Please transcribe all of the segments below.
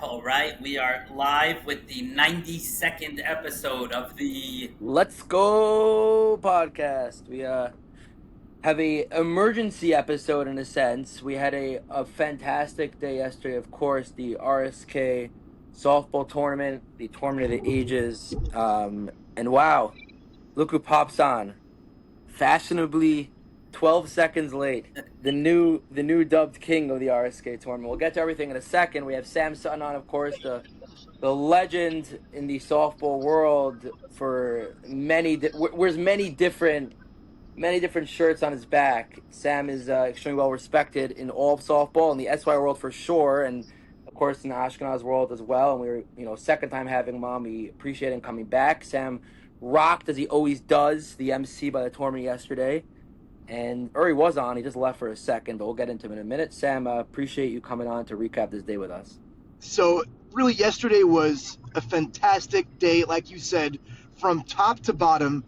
All right, we are live with the 92nd episode of the Let's Go podcast. We have a emergency episode in a sense. We had a fantastic day yesterday. Of course, the RSK softball tournament, the tournament of the ages. And wow, look who pops on. Fashionably 12 seconds late. The new dubbed king of the RSK tournament. We'll get to everything in a second. We have Sam Sutton on, of course, the legend in the softball world for wears many different shirts on his back. Sam is extremely well respected in all of softball, in the SY world for sure, and of course in the Ashkenaz world as well. And we were, second time having him on. We appreciate him coming back. Sam rocked, as he always does, the MC by the tournament yesterday. And Uri was on. He just left for a second, but we'll get into him in a minute. Sam, appreciate you coming on to recap this day with us. So really yesterday was a fantastic day, like you said, from top to bottom.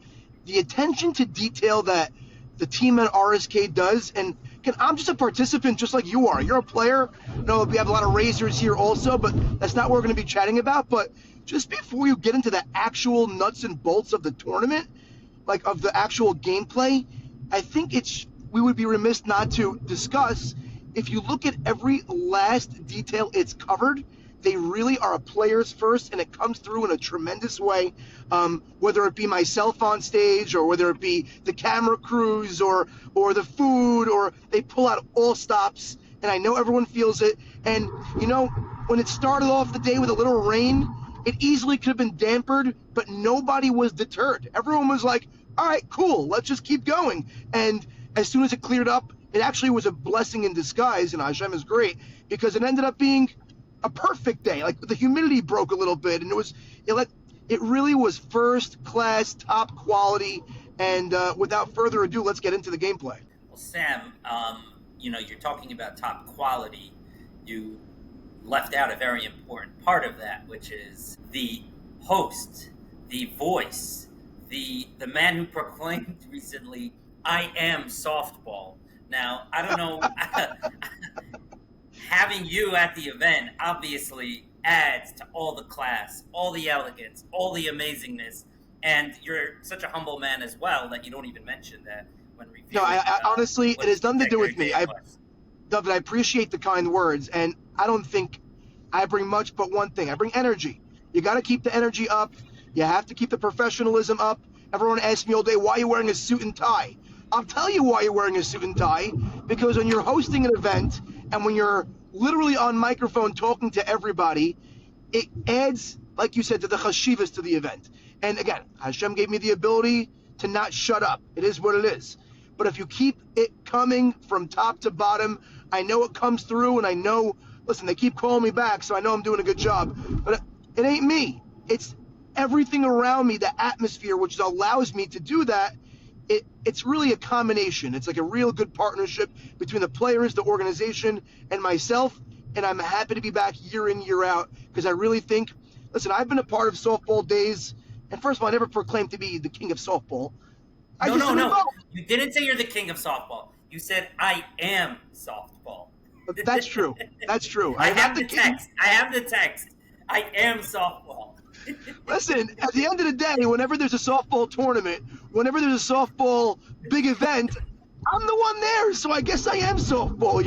The attention to detail that the team at RSK does, and I'm just a participant just like you are. You're a player. No, we have a lot of razors here also, but that's not what we're going to be chatting about. But just before you get into the actual nuts and bolts of the tournament, like of the actual gameplay, I think we would be remiss not to discuss, if you look at every last detail it's covered, they really are a players first, and it comes through in a tremendous way, whether it be myself on stage or whether it be the camera crews or the food, or they pull out all stops, and I know everyone feels it. And, when it started off the day with a little rain, it easily could have been dampered, but nobody was deterred. Everyone was like, all right, cool, let's just keep going. And as soon as it cleared up, it actually was a blessing in disguise, and Hashem is great, because it ended up being a perfect day. Like, the humidity broke a little bit, and it really was first class, top quality. And without further ado, let's get into the gameplay. Well, Sam, you're talking about top quality. You left out a very important part of that, which is the host, the voice, the man who proclaimed recently, "I am softball." Now, I don't know, having you at the event obviously adds to all the class, all the elegance, all the amazingness, and you're such a humble man as well that you don't even mention that when reviewing. No, I honestly, it has nothing to do with me. David, I appreciate the kind words, and I don't think I bring much but one thing. I bring energy. You got to keep the energy up. You have to keep the professionalism up. Everyone asks me all day, why are you wearing a suit and tie? I'll tell you why you're wearing a suit and tie, because when you're hosting an event and when you're literally on microphone talking to everybody, it adds, like you said, to the chashivas to the event. And again, Hashem gave me the ability to not shut up. It is what it is. But if you keep it coming from top to bottom, I know it comes through, and I know, listen, they keep calling me back, so I know I'm doing a good job. But it ain't me. It's everything around me, the atmosphere, which allows me to do that. It's really a combination. It's like a real good partnership between the players, the organization, and myself. And I'm happy to be back year in, year out, because I really think, listen, I've been a part of softball days. And first of all, I never proclaimed to be the king of softball. No. You didn't say you're the king of softball. You said, "I am softball." That's true. That's true. I have the text. I am softball. Listen, at the end of the day, whenever there's a softball tournament, whenever there's a softball big event, I'm the one there, so I guess I am softball,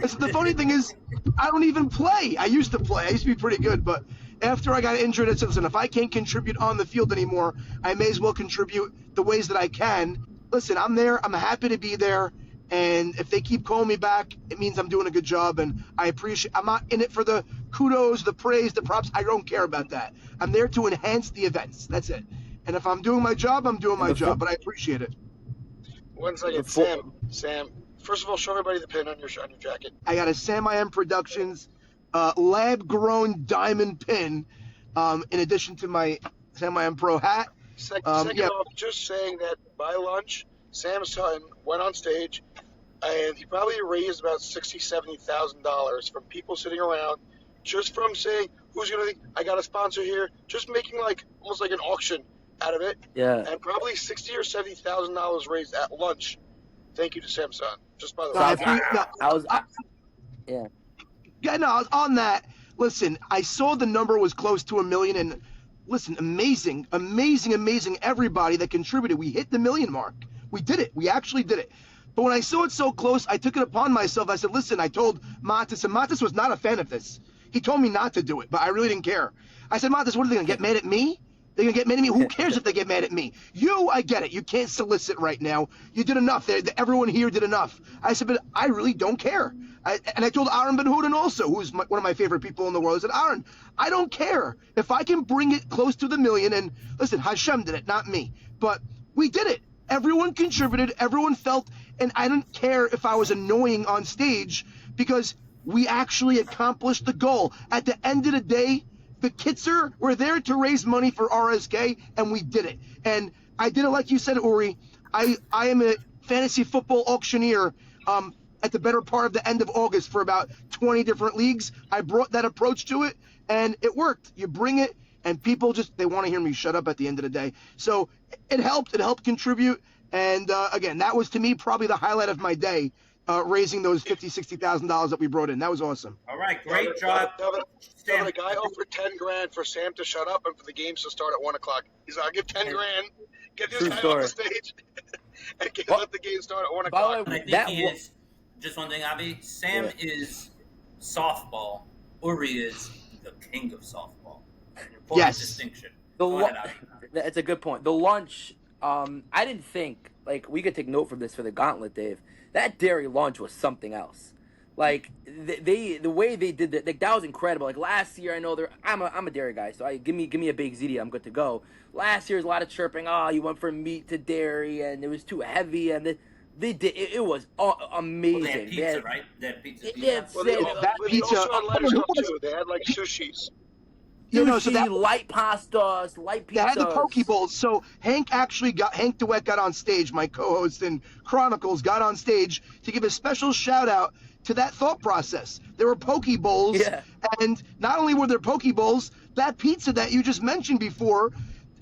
And so the funny thing is, I don't even play. I used to play. I used to be pretty good, but after I got injured, I said, listen, if I can't contribute on the field anymore, I may as well contribute the ways that I can. Listen, I'm there. I'm happy to be there. And if they keep calling me back, it means I'm doing a good job, and I'm not in it for the kudos, the praise, the props. I don't care about that. I'm there to enhance the events. That's it. And if I'm doing my job, I'm doing my job, but I appreciate it. 1 second, Sam. First of all, show everybody the pin on your jacket. I got a Sam I Am Productions lab-grown diamond pin, in addition to my Sam I Am Pro hat. Second off, just saying that by lunch, Sam Sutton went on stage, and he probably raised about $60,000, $70,000 from people sitting around, just from saying, who's going to think, I got a sponsor here, just making almost like an auction out of it. Yeah. And probably $60,000 or $70,000 raised at lunch. Thank you to Sam Sutton. Just by the way. I was on that. listen, I saw the number was close to 1 million, and listen, amazing, everybody that contributed. We hit the 1 million mark. We did it. We actually did it. But when I saw it so close, I took it upon myself. I said, listen, I told Matis, and Matis was not a fan of this. He told me not to do it, but I really didn't care. I said, Matis, what are they going to get mad at me? They're going to get mad at me? Who cares if they get mad at me? You, I get it. You can't solicit right now. You did enough. Everyone here did enough. I said, but I really don't care. And I told Aaron Ben Huden also, who's one of my favorite people in the world. I said, Aaron, I don't care. If I can bring it close to the 1 million, and listen, Hashem did it, not me. But we did it. Everyone contributed. Everyone felt, and I didn't care if I was annoying on stage because we actually accomplished the goal. At the end of the day, the Kitzer were there to raise money for RSK, and we did it. And I did it like you said, Uri. I am a fantasy football auctioneer at the better part of the end of August for about 20 different leagues. I brought that approach to it, and it worked. You bring it, and people they want to hear me shut up at the end of the day. So it helped. It helped contribute. And, again, that was, to me, probably the highlight of my day, raising those $50,000, $60,000 that we brought in. That was awesome. All right, great job. Sam, the guy offered $10,000 for Sam to shut up and for the games to start at 1 o'clock. He's like, I'll give $10,000, get this guy off the stage, and let the game start at 1 o'clock. I think he is, just one thing, Avi, Sam is softball. Uri is the king of softball. An important distinction. That's a good point. The lunch, I didn't think, we could take note from this for the gauntlet, Dave. That dairy lunch was something else. The way they did that, that was incredible. Last year, I know I'm a dairy guy, so give me a big ziti, I'm good to go. Last year was a lot of chirping. Oh, you went from meat to dairy, and it was too heavy, and they did. It was amazing. Well, they had pizza, right? They had pizza. That pizza. Also had lighter stuff too. They had sushis. Light pastas, light pizzas. They had the poke bowls. So Hank DeWitt got on stage, my co-host in Chronicles, got on stage to give a special shout out to that thought process. There were poke bowls, and not only were there poke bowls, that pizza that you just mentioned before,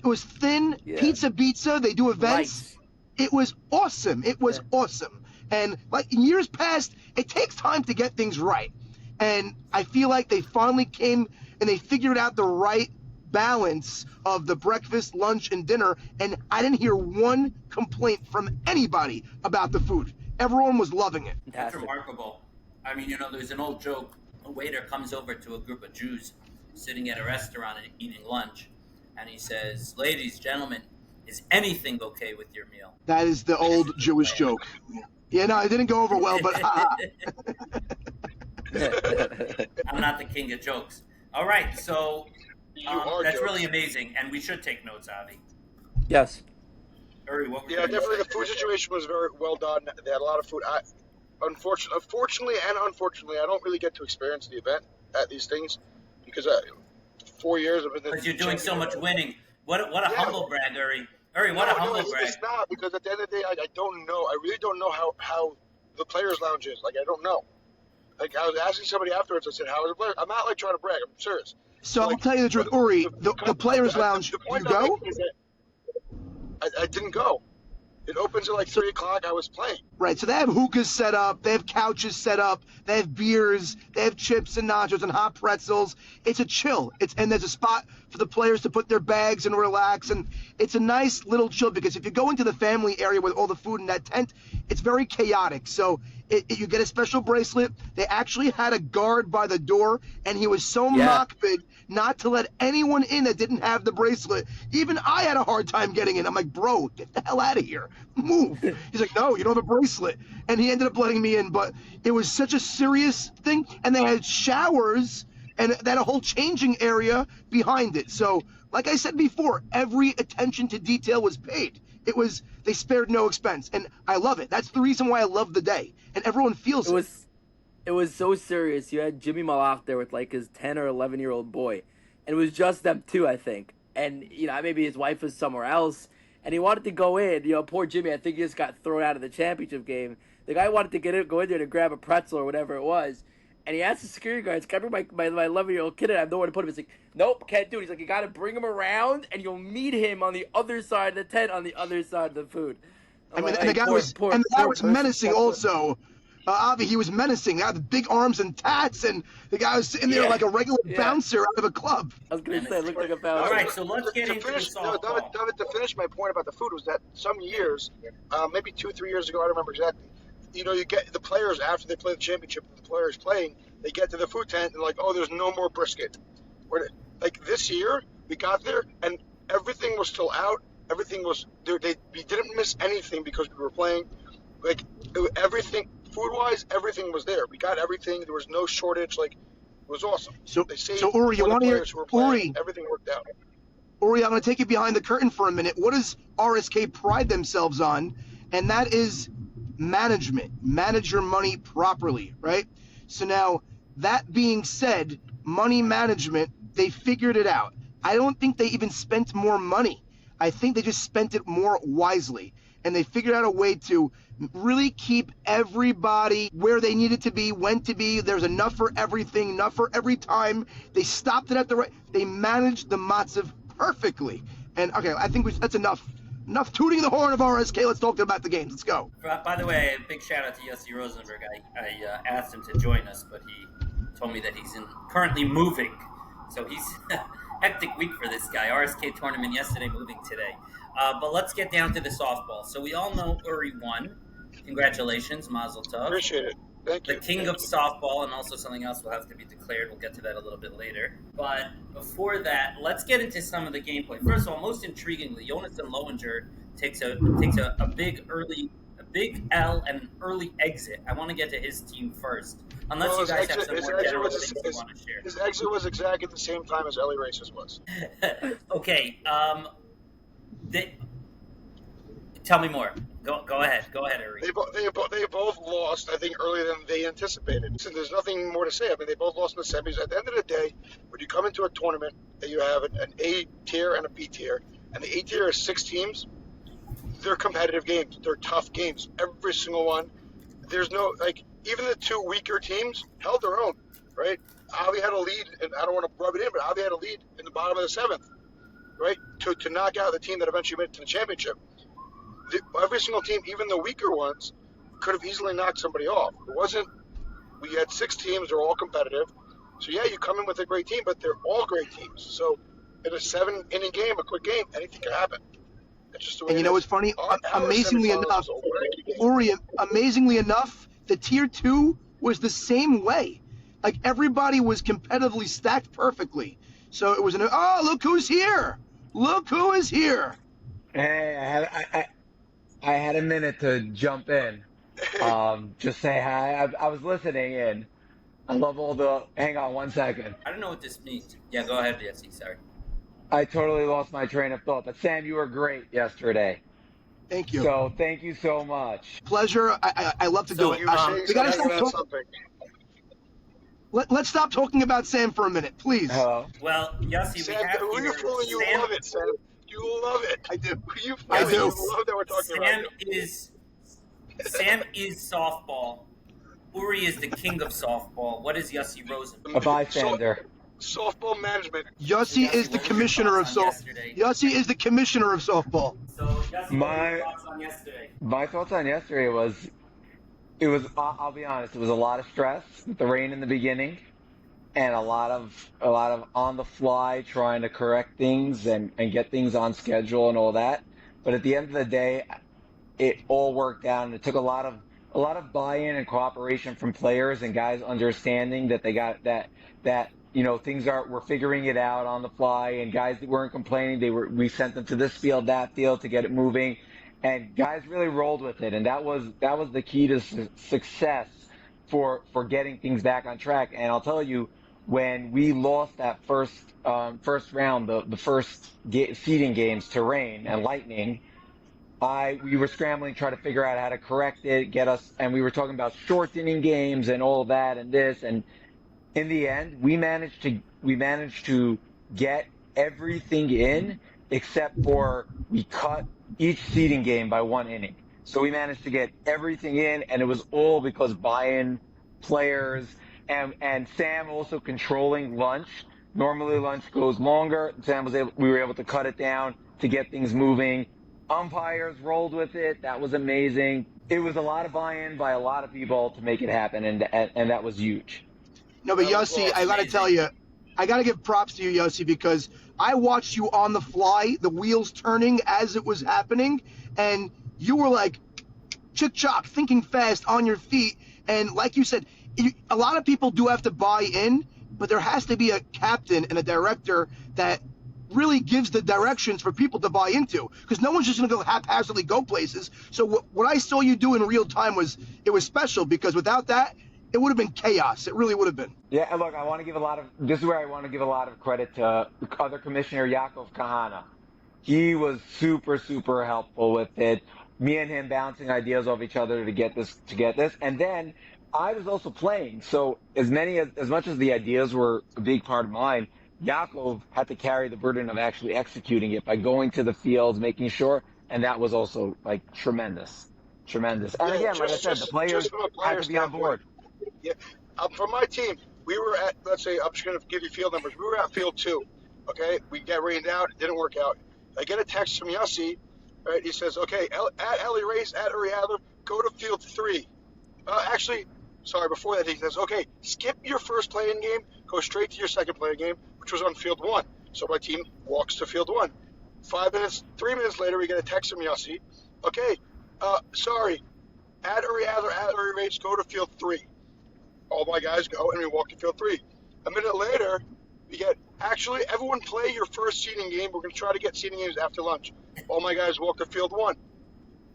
it was thin pizza. They do events. It was awesome. It was awesome. And in years past, it takes time to get things right. And I feel like they finally came and they figured out the right balance of the breakfast, lunch, and dinner. And I didn't hear one complaint from anybody about the food. Everyone was loving it. That's remarkable. I mean, there's an old joke. A waiter comes over to a group of Jews sitting at a restaurant and eating lunch. And he says, ladies, gentlemen, is anything okay with your meal? That is the old Jewish joke. Yeah, no, it didn't go over well, but I'm not the king of jokes. All right, so that's jokes. Really amazing, and we should take notes, Avi. Yes. Uri, what were definitely the food situation was very well done. They had a lot of food. Unfortunately, I don't really get to experience the event at these things because 4 years I've been. Because you're doing so much winning. What a humble brag, Uri. Uri, what a humble brag. It's not, because at the end of the day, I don't know. I really don't know how the players' lounge is. I don't know. I was asking somebody afterwards. I said, "How is the player?" I'm not trying to brag. I'm serious. So I'll tell you the truth, Uri. The players' lounge. You go? I didn't go. It opens at 3 o'clock. I was playing. Right. So they have hookahs set up. They have couches set up. They have beers. They have chips and nachos and hot pretzels. It's a chill. And there's a spot for the players to put their bags and relax. And it's a nice little chill because if you go into the family area with all the food in that tent, it's very chaotic. So you get a special bracelet. They actually had a guard by the door, and he was so mockbid not to let anyone in that didn't have the bracelet. Even I had a hard time getting in. I'm like, bro, get the hell out of here. Move. He's like, no, you don't have a bracelet. And he ended up letting me in. But it was such a serious thing. And they had showers, and they had a whole changing area behind it. So, like I said before, every attention to detail was paid. They spared no expense. And I love it. That's the reason why I love the day. And everyone feels it. It was so serious. You had Jimmy Malach there with his 10 or 11-year-old boy. And it was just them two, I think. And, maybe his wife was somewhere else. And he wanted to go in. Poor Jimmy, I think he just got thrown out of the championship game. The guy wanted to go in there to grab a pretzel or whatever it was. And he asked the security guards, can I bring my 11-year-old kid in? I have nowhere to put him. He's like, nope, can't do it. He's like, you got to bring him around, and you'll meet him on the other side of the tent, on the other side of the food. And the guy was menacing also. Avi, he was menacing. He had the big arms and tats, and the guy was sitting there like a regular bouncer out of a club. I was going to say, it looked like a All bouncer. right, so let's get into the softball. David, to finish my point about the food was that some years, maybe 2-3 years ago, I don't remember exactly. You get the players after they play the championship. The players playing, they get to the food tent and like, oh, there's no more brisket. Like this year, we got there and everything was still out. Everything was there. We didn't miss anything because we were playing. Like everything, food-wise, everything was there. We got everything. There was no shortage. Like it was awesome. So Uri, you want to hear? Uri, everything worked out. Uri, I'm going to take you behind the curtain for a minute. What does RSK pride themselves on? And that is management. Manage your money properly, right? So now, that being said, money management, they figured it out. I don't think they even spent more money. I think they just spent it more wisely. And they figured out a way to really keep everybody where they needed to be, when to be. There's enough for everything, enough for every time. They stopped it at the right. They managed the matzav perfectly. And okay, I think that's enough. Enough tooting the horn of RSK. Let's talk about the games. Let's go. By the way, a big shout out to Yossi Rosenberg. I asked him to join us, but he told me that he's currently moving. So he's hectic week for this guy. RSK tournament yesterday, moving today. But let's get down to the softball. So we all know Uri won. Congratulations, Mazel Tov. Appreciate it. Thank you. The king of softball, and also something else will have to be declared. We'll get to that a little bit later. But before that, let's get into some of the gameplay. First of all, most intriguingly, Jonathan Lowinger takes a big L and an early exit. I want to get to his team first, unless you guys have some more general things you want to share. His exit was exactly at the same time as Ellie Race's was. Okay. Tell me more. Go ahead. Go ahead, Uri. They both lost, I think, earlier than they anticipated. So there's nothing more to say. I mean, they both lost in the semis. At the end of the day, when you come into a tournament, you have an A tier and a B tier, and the A tier is 6 teams. They're competitive games. They're tough games. Every single one. There's no, even the 2 weaker teams held their own, right? Avi had a lead, and I don't want to rub it in, but Avi had a lead in the bottom of the 7th, right? To knock out the team that eventually made it to the championship. Every single team, even the weaker ones, could have easily knocked somebody off. It wasn't, we had 6 teams, they're all competitive. So yeah, you come in with a great team, but they're all great teams. So in a 7-inning game, a quick game, anything can happen. That's just the way and you know what's funny? Amazingly enough, Uri, amazingly enough, the tier 2 was the same way. Like everybody was competitively stacked perfectly. So it was look who's here! Look who is here! Hey, I had a minute to jump in. Just say hi. I was listening in. I love all the. Hang on 1 second. I don't know what this means. Yeah, go ahead, Jesse. Sorry. I totally lost my train of thought. But Sam, you were great yesterday. Thank you. So thank you so much. Pleasure. I love to do it. We gotta stop talking. Let's stop talking about Sam for a minute, please. Well, Yossi, Sam, we have who you fooling? You Sam, love it, Sam. You love it. I do. You I do. love that we're talking about Sam is softball. Uri is the king of softball. What is Yossi Rosen? A bystander. Softball management. Yossi is the commissioner of softball. Yossi is the commissioner of softball. So, Yossi, what are your thoughts on yesterday? My thoughts on yesterday was, I'll be honest, it was a lot of stress with the rain in the beginning, and a lot of on the fly trying to correct things and get things on schedule and all that. But at the end of the day, it all worked out, and it took a lot of buy-in and cooperation from players and guys understanding that they got that we're figuring it out on the fly, and guys that weren't complaining, we sent them to this field, that field to get it moving, and guys really rolled with it, and that was the key to success for getting things back on track. And I'll tell you, when we lost that first round, the first seeding games to rain and lightning, we were scrambling, trying to figure out how to correct it, and we were talking about short inning games and all that and this, and in the end, we managed to get everything in except for we cut each seeding game by 1 inning. So we managed to get everything in, and it was all because buy-in, players, and Sam also controlling lunch. Normally lunch goes longer. We were able to cut it down to get things moving. Umpires rolled with it. That was amazing. it was a lot of buy-in by a lot of people to make it happen, and that was huge. No, but That was Yossi, I awesome. got to tell you, I got to give props to you, Yossi, because I watched you on the fly, the wheels turning as it was happening, and you were like, chick chock, thinking fast on your feet. And like you said, a lot of people do have to buy in, but there has to be a captain and a director that really gives the directions for people to buy into, because no one's just going to go haphazardly go places. So what I saw you do in real time was special, because without that, it would have been chaos. It really would have been. Yeah, and look, this is where I want to give a lot of credit to other commissioner Yakov Kahana. He was super, super helpful with it. Me and him bouncing ideas off each other to get this. And then I was also playing. So as much as the ideas were a big part of mine, Yakov had to carry the burden of actually executing it by going to the fields, making sure. And that was also like tremendous. Tremendous. And again, like I said, the players from a had player to be on board. Yeah. From my team, we were at, let's say, I'm just going to give you field numbers. We were at field 2. Okay. We got rained out. It didn't work out. I get a text from Yossi. Right. He says, okay, at Ellie Race, at Uri Adler, go to field 3. Actually, sorry, before that, he says, okay, skip your first playing game, go straight to your second playing game, which was on field 1. So my team walks to field 1. 3 minutes later, we get a text from Yossi. Okay, sorry, at Uri Adler, at Uri Race, go to field 3. All my guys go, and we walk to field 3. A minute later, we get, actually, everyone play your first seeding game. We're going to try to get seeding games after lunch. All my guys walk to field 1.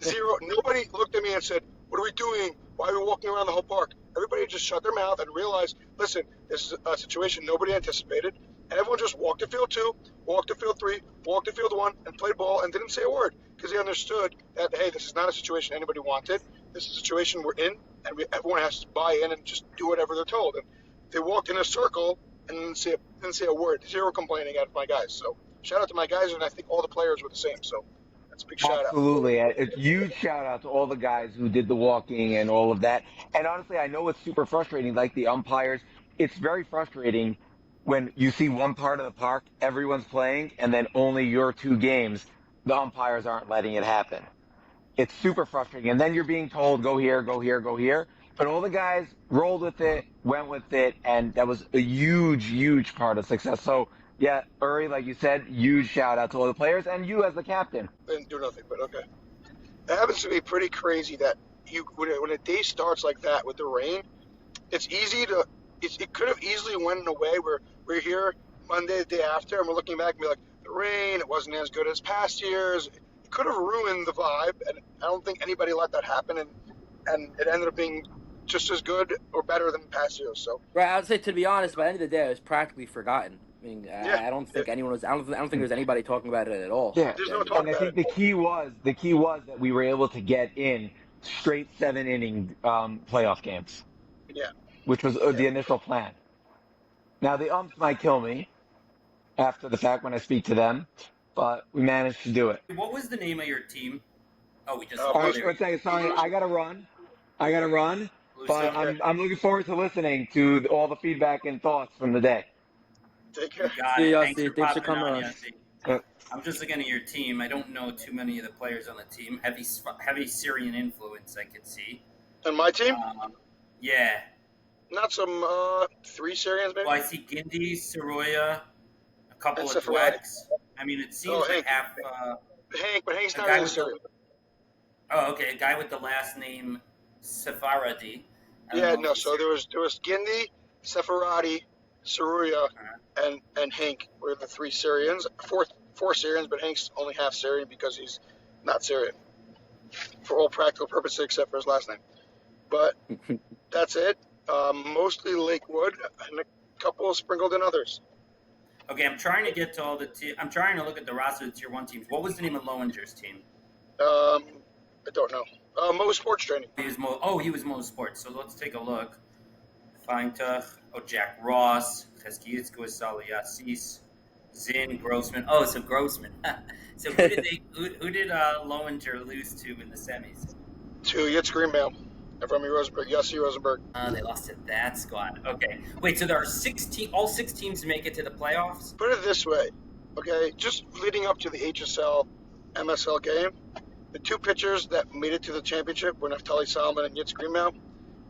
0. Nobody looked at me and said, what are we doing? Why are we walking around the whole park? Everybody just shut their mouth and realized, listen, this is a situation nobody anticipated. And everyone just walked to field 2, walked to field 3, walked to field 1, and played ball and didn't say a word, because they understood that, hey, this is not a situation anybody wanted. This is a situation we're in, and everyone has to buy in and just do whatever they're told. And they walked in a circle and didn't say a word. 0 complaining out of my guys. So shout out to my guys, and I think all the players were the same. So that's a big shout out. Absolutely. A huge shout out to all the guys who did the walking and all of that. And honestly, I know it's super frustrating, like the umpires. It's very frustrating when you see one part of the park, everyone's playing, and then only your 2 games, the umpires aren't letting it happen. It's super frustrating. And then you're being told, go here, go here, go here. But all the guys rolled with it, went with it, and that was a huge, huge part of success. So, yeah, Uri, like you said, huge shout out to all the players and you as the captain. Didn't do nothing, but okay. It happens to be pretty crazy that when a day starts like that with the rain, it's easy to, it could have easily went away where we're here Monday, the day after, and we're looking back and be like, the rain, it wasn't as good as past years. It could have ruined the vibe, and I don't think anybody let that happen, and it ended up being just as good or better than past years. So Right, I would say, to be honest, by the end of the day, it was practically forgotten. I mean, Yeah. I don't think anyone was. I don't think there's anybody talking about it at all. Yeah. There's no talk And I about think it. the key was that we were able to get in straight 7-inning playoff games, Yeah. which was the initial plan. Now the umps might kill me after the fact when I speak to them, but we managed to do it. What was the name of your team? Oh, we just. Uh, All right, Blue let's say sorry. I gotta run, Blue but Steel. I'm looking forward to listening to all the feedback and thoughts from the day. Take care. Got See it. ya, Thanks see. for Thanks for popping coming on, on. Yossi. I'm just looking at your team. I don't know too many of the players on the team. Heavy Syrian influence, I could see. And my team, Yeah. not some 3 Syrians maybe. Well, I see Gindi, Soroya, a couple And of Sefaradi. Dwex. I mean, it seems Oh, like Hank. half. Hank, but Hank's A not guy really with Syrian. Oh, okay. A guy with the last name Sefaradi. I don't Yeah, know no. if he's So there was Gindi, Sefaradi, Saruya, and Hank were the 3 Syrians. Four Syrians, but Hank's only half Syrian because he's not Syrian for all practical purposes except for his last name. But that's it. Mostly Lakewood and a couple sprinkled in others. Okay, I'm trying to get to all the I'm trying to look at the roster of the Tier 1 teams. What was the name of Lowenger's team? I don't know. Mo Sports Training. He was Mo Sports. So let's take a look. Feintuch. Oh, Jack Ross. Cheskietzko Saliasis. Zinn, Grossman. Oh, so Grossman. So who did Lowenger lose to in the semis? To Yitz Greenbaum. And from Rosenberg. Yossi Rosenberg. They lost to that squad. Okay. Wait, so there are all 6 teams make it to the playoffs? Put it this way, okay? Just leading up to the HSL MSL game, the two pitchers that made it to the championship were Neftali Solomon and Yitz Greenmount.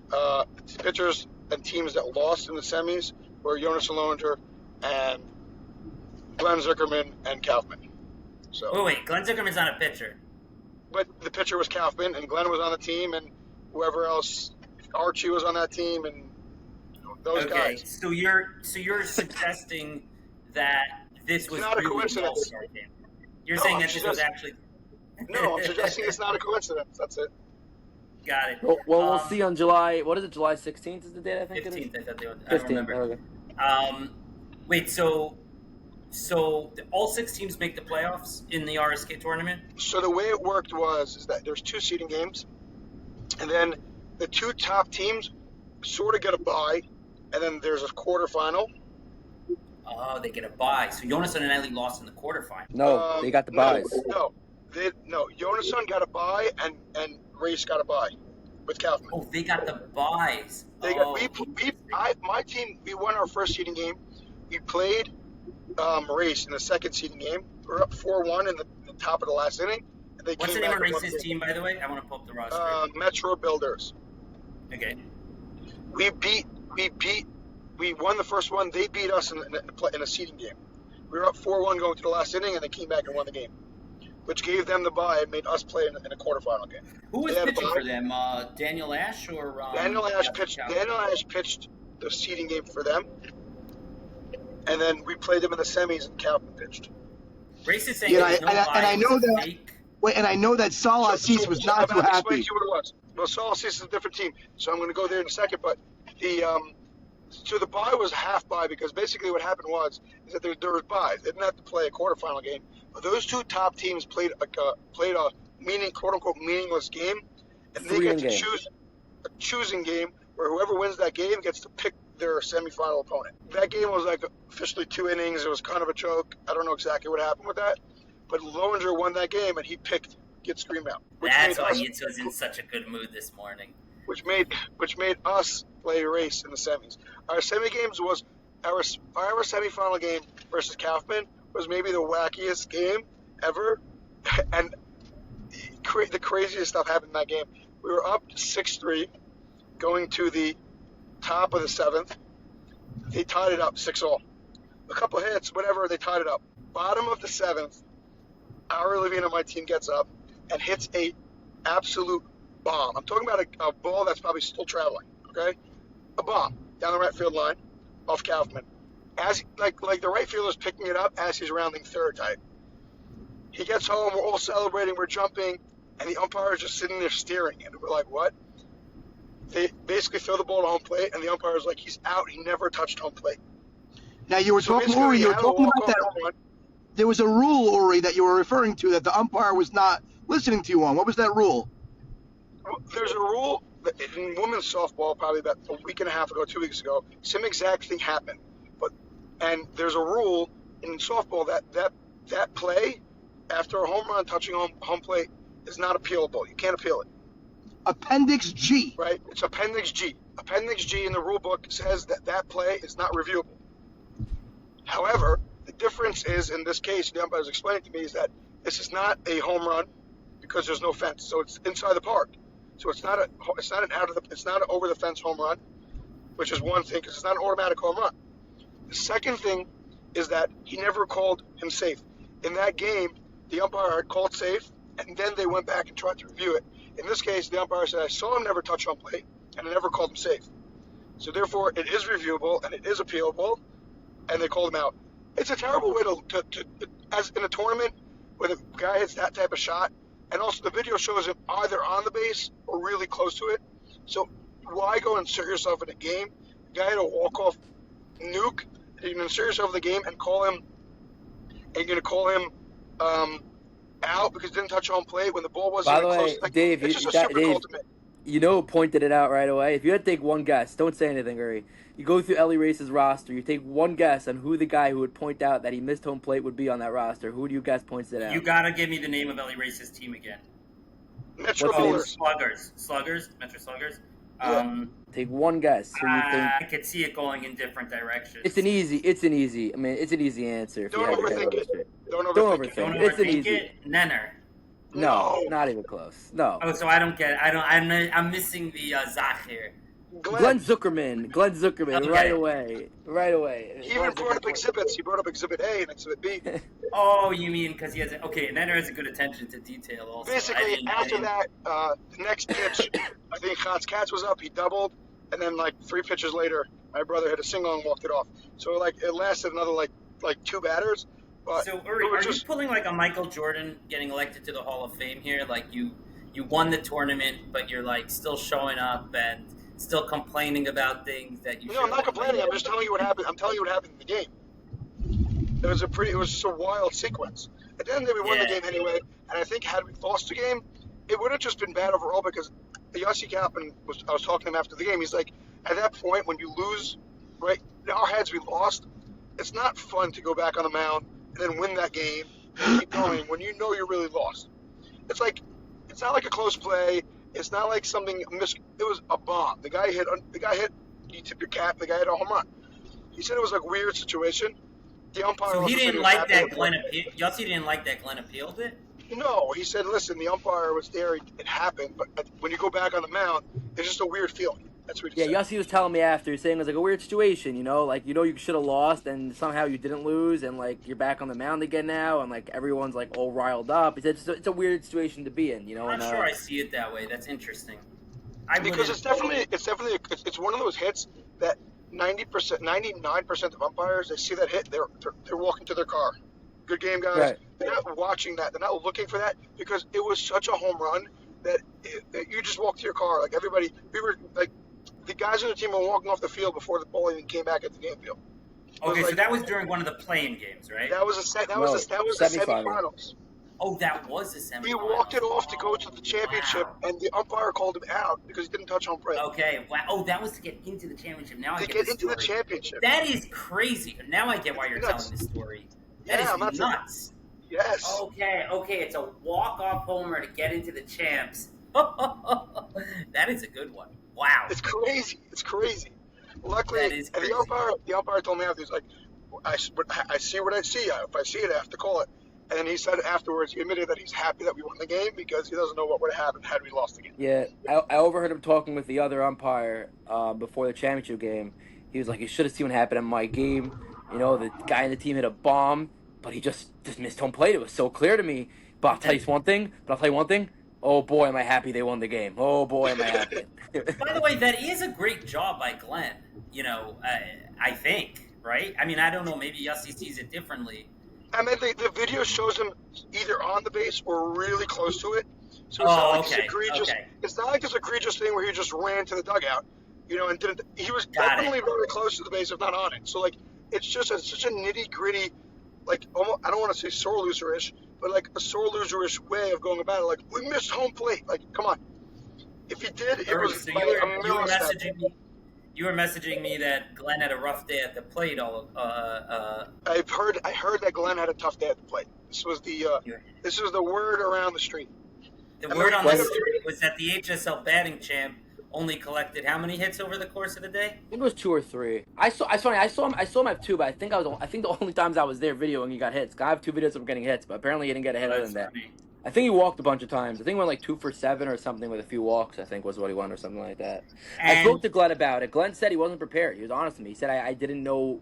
The pitchers and teams that lost in the semis were Jonas Lowinger and Glenn Zuckerman and Kaufman. So, wait, Glenn Zuckerman's not a pitcher. but the pitcher was Kaufman, and Glenn was on the team, and whoever else, Archie was on that team, and those guys. So you're suggesting that this was not a really coincidence. an all-star game. You're No, saying I'm that this was actually. No, I'm suggesting it's not a coincidence. That's it. Got it. Well, we'll see on July. What is it? July 16th is the date. I think 15th. it is. I thought they would. 15th. I don't remember. Okay. Wait. So all 6 teams make the playoffs in the RSK tournament. So the way it worked is that there's 2 seeding games, and then the 2 top teams sort of get a bye, and then there's a quarterfinal. Oh, they get a bye. So Jonas and Ellie lost in the quarterfinal. No, they got the buys. No, Jonasson got a bye, and Race got a bye with Kaufman. Oh, they got the buys. My team, we won our first seeding game. We played Race in the second seeding game. We were up 4-1 in the top of the last inning. And What's the name of Race's team, by the way? I want to pull up the roster. Metro Builders. Okay. We won the first one. They beat us in a seeding game. We were up 4-1 going to the last inning, and they came back and won the game, which gave them the bye and made us play in a quarterfinal game. Who was pitching for them? Daniel Ash or Daniel Ash pitched. Daniel Ash pitched the seeding game for them, and then we played them in the semis, and Kaufman pitched. Race is saying and I know that. Wait, and I know that Salah Assis was not too happy. Explain to you what it was. Well, Salah Assis is a different team, so I'm going to go there in a second. But so the bye was a half bye because basically what happened is that there was buys. They didn't have to play a quarterfinal game. But those 2 top teams played a quote unquote meaningless game, and they get to choose a choosing game where whoever wins that game gets to pick their semifinal opponent. That game was like officially 2 innings. It was kind of a choke. I don't know exactly what happened with that, but Lowinger won that game, and he picked Get Scream Out. That's why Yitz was in such a good mood this morning. Which made us play Race in the semis. Our semi games was our semifinal game versus Kaufman was maybe the wackiest game ever, and the craziest stuff happened in that game. We were up 6-3, going to the top of the 7th. They tied it up 6-all. A couple hits, whatever, they tied it up. Bottom of the 7th, our Levine on my team gets up and hits a absolute bomb. I'm talking about a ball that's probably still traveling, okay? A bomb down the right field line off Kaufman. As like the right fielder's picking it up as he's rounding third type. He gets home, we're all celebrating, we're jumping, and the umpire is just sitting there staring at it. We're like, what? They basically throw the ball to home plate, and the umpire is like, he's out, he never touched home plate. Now you were talking about that. There was a rule, Uri, that you were referring to that the umpire was not listening to you on. What was that rule? There's a rule in women's softball probably about a week and a half ago, 2 weeks ago. Same exact thing happened, and there's a rule in softball that play after a home run touching home plate is not appealable. You can't appeal it. Appendix G. Right? It's Appendix G. Appendix G in the rule book says that play is not reviewable. However, the difference is in this case, the umpire was explaining to me, is that this is not a home run because there's no fence, so it's inside the park. So it's not an over the fence home run, which is one thing because it's not an automatic home run. The second thing is that he never called him safe. In that game, the umpire had called safe, and then they went back and tried to review it. In this case, the umpire said, I saw him never touch home plate, and I never called him safe. So therefore, it is reviewable, and it is appealable, and they called him out. It's a terrible way to as in a tournament where the guy hits that type of shot, and also the video shows him either on the base or really close to it. So why go and insert yourself in a game? The guy had a walk-off nuke, and you can insert yourself in the game and call him, and you're going to call him out because he didn't touch home plate when the ball wasn't even close. By the way, Dave, you know who pointed it out right away? If you had to take one guess, don't say anything, Uri. You go through Ellie Race's roster, you take one guess on who the guy who would point out that he missed home plate would be on that roster. Who do you guess points it out? You gotta give me the name of Ellie Race's team again. Metro Sluggers. Metro Sluggers. Take one guess. Who you think? I could see it going in different directions. It's an easy. I mean, it's an easy answer. Don't overthink it. Don't overthink it. It's an easy. Nenner. No, No. not even close. No. Oh, so I don't get. I'm missing the Zach here. Glenn Zuckerman. Okay. Right away. He even brought up exhibits. He brought up Exhibit A and Exhibit B. Oh, you mean because he has okay, and then there has a good attention to detail also. Basically, after that, the next pitch, I think Hans Katz was up. He doubled, and then like 3 pitches later, my brother hit a single and walked it off. So like it lasted another like 2 batters. But So Uri, are you pulling like a Michael Jordan getting elected to the Hall of Fame here? Like you won the tournament, but you're like still showing up and still complaining about things that you. No, I'm not complaining. I'm just telling you what happened. I'm telling you what happened in the game. It was just a wild sequence. At the end of the day, we won the game anyway, and I think had we lost the game, it would have just been bad overall because Yossi Kaplan I was talking to him after the game. He's like, at that point when you lose, right? In our heads, we lost. It's not fun to go back on the mound and then win that game and keep going when you know you're really lost. It's not like a close play. It's not like something it was a bomb. The guy hit. You tip your cap. The guy hit a home run. He said it was like a weird situation. The umpire. So he didn't like that Glenn appealed. Yossi didn't like that Glenn appealed it. No, he said, listen, the umpire was there. It happened, but when you go back on the mound, it's just a weird feeling. That's what he said. Yeah, Yossi was telling me after, saying it was like a weird situation, like you should have lost, and somehow you didn't lose, and like you're back on the mound again now, and like everyone's like all riled up. He said it's a weird situation to be in, I'm not sure I see it that way. That's interesting. Because it's definitely it's one of those hits that 90%, 99% of umpires, they see that hit, they're walking to their car. Good game, guys. Right. They're not watching that. They're not looking for that because it was such a home run that you just walked to your car. Like everybody, we were like the guys on the team were walking off the field before the ball even came back at the game field. Okay, so that was during one of the playing games, right? That was the semifinals. Oh, that was the semifinals. He walked it off to go to the championship, and the umpire called him out because he didn't touch home plate. Okay, wow. Oh, that was to get into the championship. Now I get get into the championship. That is crazy. Now I get why you're telling this story. That is nuts. Yes. Okay. It's a walk-off homer to get into the champs. That is a good one. Wow. It's crazy. Luckily, the umpire told me after, he's like, I see what I see. If I see it, I have to call it. And he said afterwards, he admitted that he's happy that we won the game because he doesn't know what would have happened had we lost the game. Yeah, I overheard him talking with the other umpire before the championship game. He was like, you should have seen what happened in my game. The guy in the team hit a bomb, but he just missed home plate. It was so clear to me. But I'll tell you one thing. Oh, boy, am I happy they won the game. Oh, boy, am I happy. By the way, that is a great job by Glenn, I think, right? I mean, I don't know. Maybe Yossi sees it differently. I mean, the video shows him either on the base or really close to it. So it's not like this egregious. Okay. It's not like this egregious thing where he just ran to the dugout, and didn't. He was definitely very close to the base, if not on it. So like, it's just such a nitty gritty, like almost, I don't want to say sore loser-ish, but like a sore loser-ish way of going about it. Like, we missed home plate. Like, come on. If he did, it was so you were messaging me that Glenn had a rough day at the plate. I heard that Glenn had a tough day at the plate. This was the word around the street. The word on the street was that the HSL batting champ only collected how many hits over the course of the day? I think it was 2 or 3. I saw him have 2, but I think the only times I was there videoing he got hits. I have 2 videos of him getting hits, but apparently he didn't get a hit other than that. I think he walked a bunch of times. I think he went like 2 for 7 or something with a few walks, I think was what he won or something like that. I spoke to Glenn about it. Glenn said he wasn't prepared. He was honest with me. He said, I didn't know.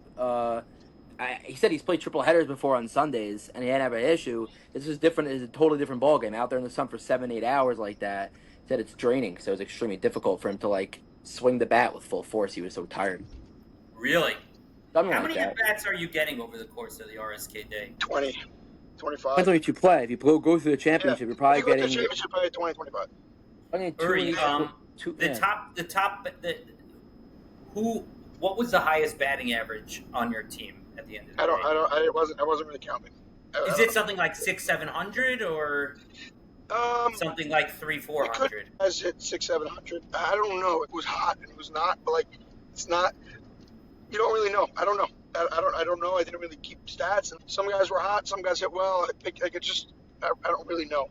He said he's played triple headers before on Sundays, and he hadn't had an issue. This is different. It's a totally different ballgame. Out there in the sun for 7-8 hours like that. He said it's draining, so it was extremely difficult for him to like swing the bat with full force. He was so tired. Really? Something How like many that. at-bats are you getting over the course of the RSK day? 20, 25. Depends on what you play. If you go through the championship, you're probably getting. The championship, probably 20, 25. What was the highest batting average on your team at the end of the day? I wasn't really counting. Is it something like 600-700 or something like 300-400? Has hit 600-700. I don't know. It was hot and it was not, but like it's not. You don't really know. I don't know. I don't know. I didn't really keep stats. And some guys were hot. Some guys hit well. I don't really know.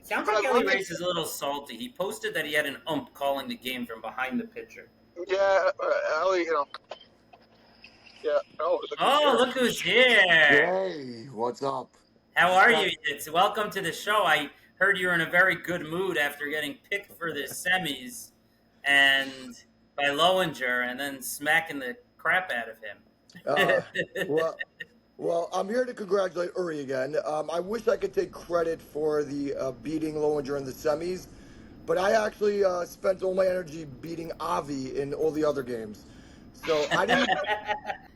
Sounds like Ellie Race is a little salty. He posted that he had an ump calling the game from behind the pitcher. Yeah, Ellie, Yeah. Look who's here. Hey, what's up? How are you? Welcome to the show. I heard you're in a very good mood after getting picked for the semis and by Lowinger and then smacking the crap out of Uh, him. well, well, I'm here to congratulate Uri again. I wish I could take credit for the beating Lowinger in the semis, but I actually spent all my energy beating Avi in all the other games. So I didn't.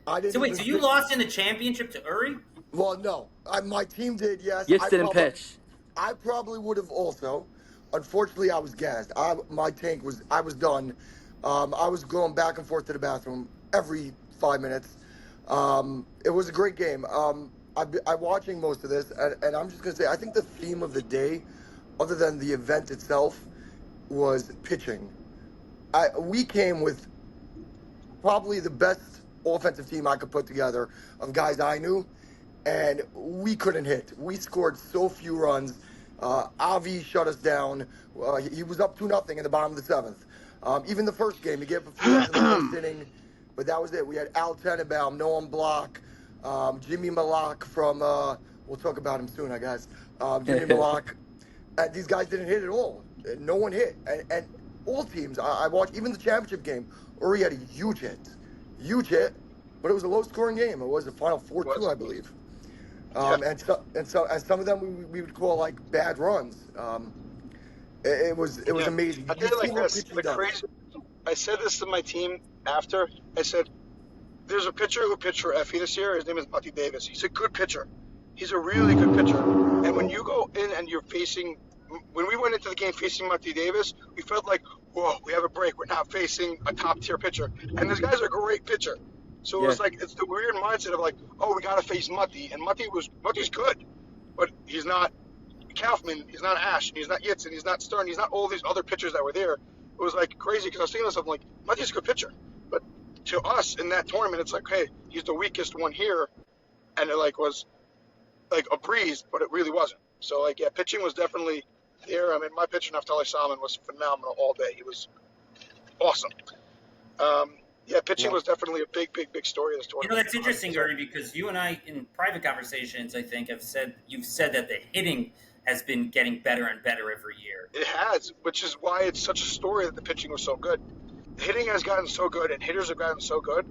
I didn't. So wait, even so you think- lost in the championship to Uri? Well, no, my team did. Yes, Yitz didn't pitch. I probably would have also. Unfortunately, I was gassed. My tank was. I was done. I was going back and forth to the bathroom every 5 minutes. It was a great game. I'm watching most of this, and I'm just gonna say I think the theme of the day, other than the event itself, was pitching. We came with probably the best offensive team I could put together of guys I knew, and we couldn't hit. We scored so few runs. Avi shut us down. He was up 2-0 in the bottom of the 7th. Even the first game, he gave up a few runs in the first inning, but that was it. We had Al Tenenbaum, Noam Block, Jimmy Malak from, we'll talk about him soon, I guess. Jimmy Malak. These guys didn't hit at all. No one hit. And all teams, I watched, even the championship game, Uri had a huge hit, but it was a low-scoring game. It was a final 4-2, I believe. And some of them we would call like bad runs. It was amazing. I did it like this. I said this to my team after. I said, "There's a pitcher who pitched for Effie this year. His name is Monty Davis. He's a good pitcher. He's a really good pitcher. And when you go in and you're facing, when we went into the game facing Monty Davis, we felt like, whoa, we have a break. We're not facing a top-tier pitcher. And this guy's a great pitcher. So it was like, it's the weird mindset of like, oh, we got to face Mutty. And Mutty's good, but he's not Kaufman, he's not Ash, he's not Yitz, and he's not Stern, he's not all these other pitchers that were there. It was like crazy because I was thinking to myself, like, Mutty's a good pitcher. But to us in that tournament, it's like, hey, he's the weakest one here. And it like was like a breeze, but it really wasn't. So like, yeah, pitching was definitely there. I mean, my pitcher, Naftali Salmon, was phenomenal all day. He was awesome. Yeah, pitching was definitely a big story of this tournament. That's interesting, Uri, because you and I, in private conversations, I think, you've said that the hitting has been getting better and better every year. It has, which is why it's such a story that the pitching was so good. Hitting has gotten so good, and hitters have gotten so good.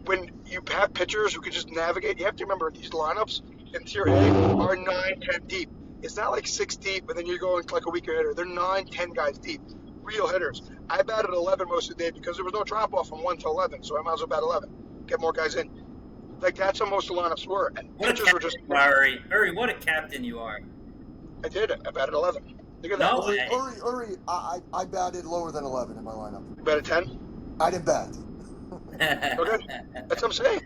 When you have pitchers who can just navigate, you have to remember these lineups in Tier A are 9, 10 deep. It's not like 6 deep, and then you're going like a weaker hitter. They're 9, 10 guys deep. Real hitters. I batted 11 most of the day because there was no drop off from 1 to 11, so I might as well bat 11. Get more guys in. Like that's how most of the lineups were. And pitchers were just. Uri, what a captain you are. I did. I batted 11. Look at that. Uri, I batted lower than 11 in my lineup. You batted 10? I didn't bat. Okay. That's what I'm saying.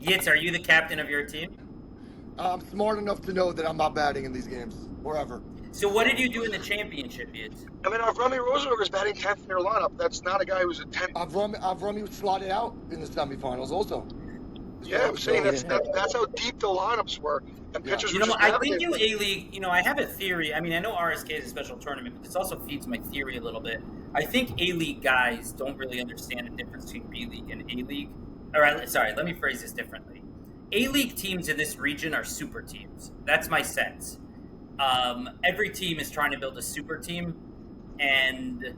Yitz, are you the captain of your team? I'm smart enough to know that I'm not batting in these games, or ever. So what did you do in the championship, Yitz? I mean, Avrami Rosenberg is batting 10th in your lineup. That's not a guy who's a 10th. Avrami was slotted out in the semifinals also. Yeah, I'm saying that's how deep the lineups were. And pitchers were just I think A-League, I have a theory. I mean, I know RSK is a special tournament, but this also feeds my theory a little bit. I think A-League guys don't really understand the difference between B-League and A-League. All right, sorry, let me phrase this differently. A-League teams in this region are super teams. That's my sense. Every team is trying to build a super team, and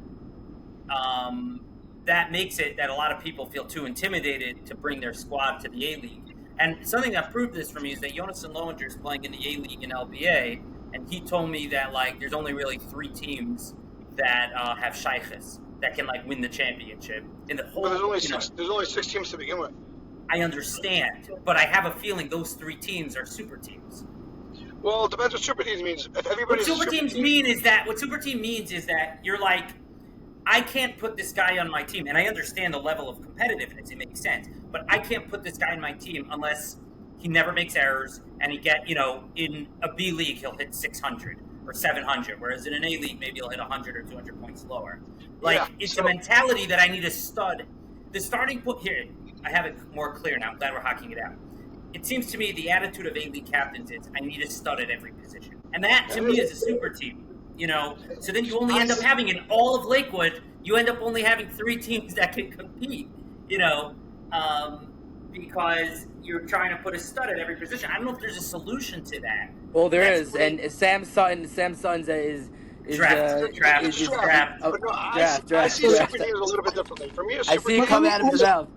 that makes it that a lot of people feel too intimidated to bring their squad to the A-League. And something that proved this for me is that Jonathan Lowinger is playing in the A-League and LBA, and he told me that like there's only really 3 teams that have shaykhs that can like win the championship in the whole. But there's only 6 teams to begin with. I understand, but I have a feeling those 3 teams are super teams. Well, it depends what super teams means. If everybody's what super teams mean is that you're like, I can't put this guy on my team, and I understand the level of competitiveness. It makes sense, but I can't put this guy in my team unless he never makes errors and he in a B league he'll hit 600 or 700, whereas in an A league maybe he'll hit 100 or 200 points lower. It's a mentality that I need a stud. The starting point here, I have it more clear now. I'm glad we're hocking it out. It seems to me the attitude of A-League captains is, I need a stud at every position. And that, to me, is a super team, So then you only end up having, in all of Lakewood, you end up only having 3 teams that can compete, because you're trying to put a stud at every position. I don't know if there's a solution to that. Well, there That's is, really- and Sam Sutton's is Draft. But no, I see super teams a little bit differently. For me, a I super see team, it coming out of his mouth.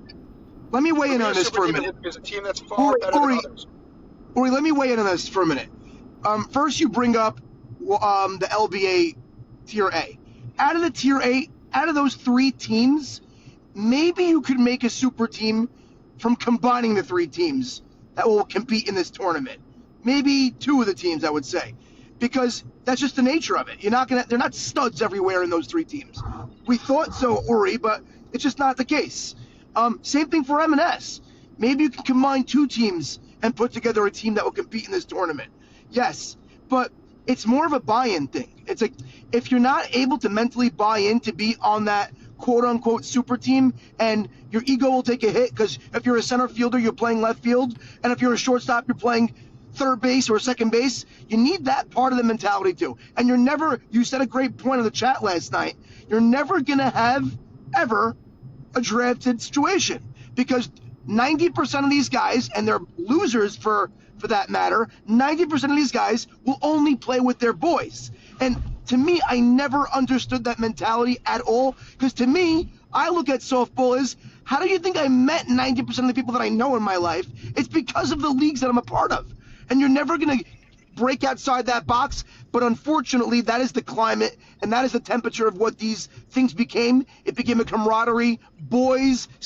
Let me weigh for in me, on a this super for a team minute. is a team that's far better than others. Uri, let me weigh in on this for a minute. First, you bring up the LBA Tier A. Out of the Tier A, out of those 3 teams, maybe you could make a super team from combining the 3 teams that will compete in this tournament. Maybe 2 of the teams, I would say, because that's just the nature of it. They're not studs everywhere in those 3 teams. We thought so, Uri, but it's just not the case. Same thing for M&S. Maybe you can combine 2 teams and put together a team that will compete in this tournament. Yes, but it's more of a buy-in thing. It's like if you're not able to mentally buy in to be on that quote-unquote super team, and your ego will take a hit because if you're a center fielder, you're playing left field, and if you're a shortstop, you're playing third base or second base. You need that part of the mentality too. And you said a great point in the chat last night, you're never going to have, ever, a drafted situation because 90% of these guys, and they're losers for that matter, 90% of these guys will only play with their boys. And to me, I never understood that mentality at all, because to me, I look at softball as, how do you think I met 90% of the people that I know in my life? It's because of the leagues that I'm a part of. And you're never going to break outside that box, but unfortunately, that is the climate, and that is the temperature of what these things became. It became a camaraderie, boys /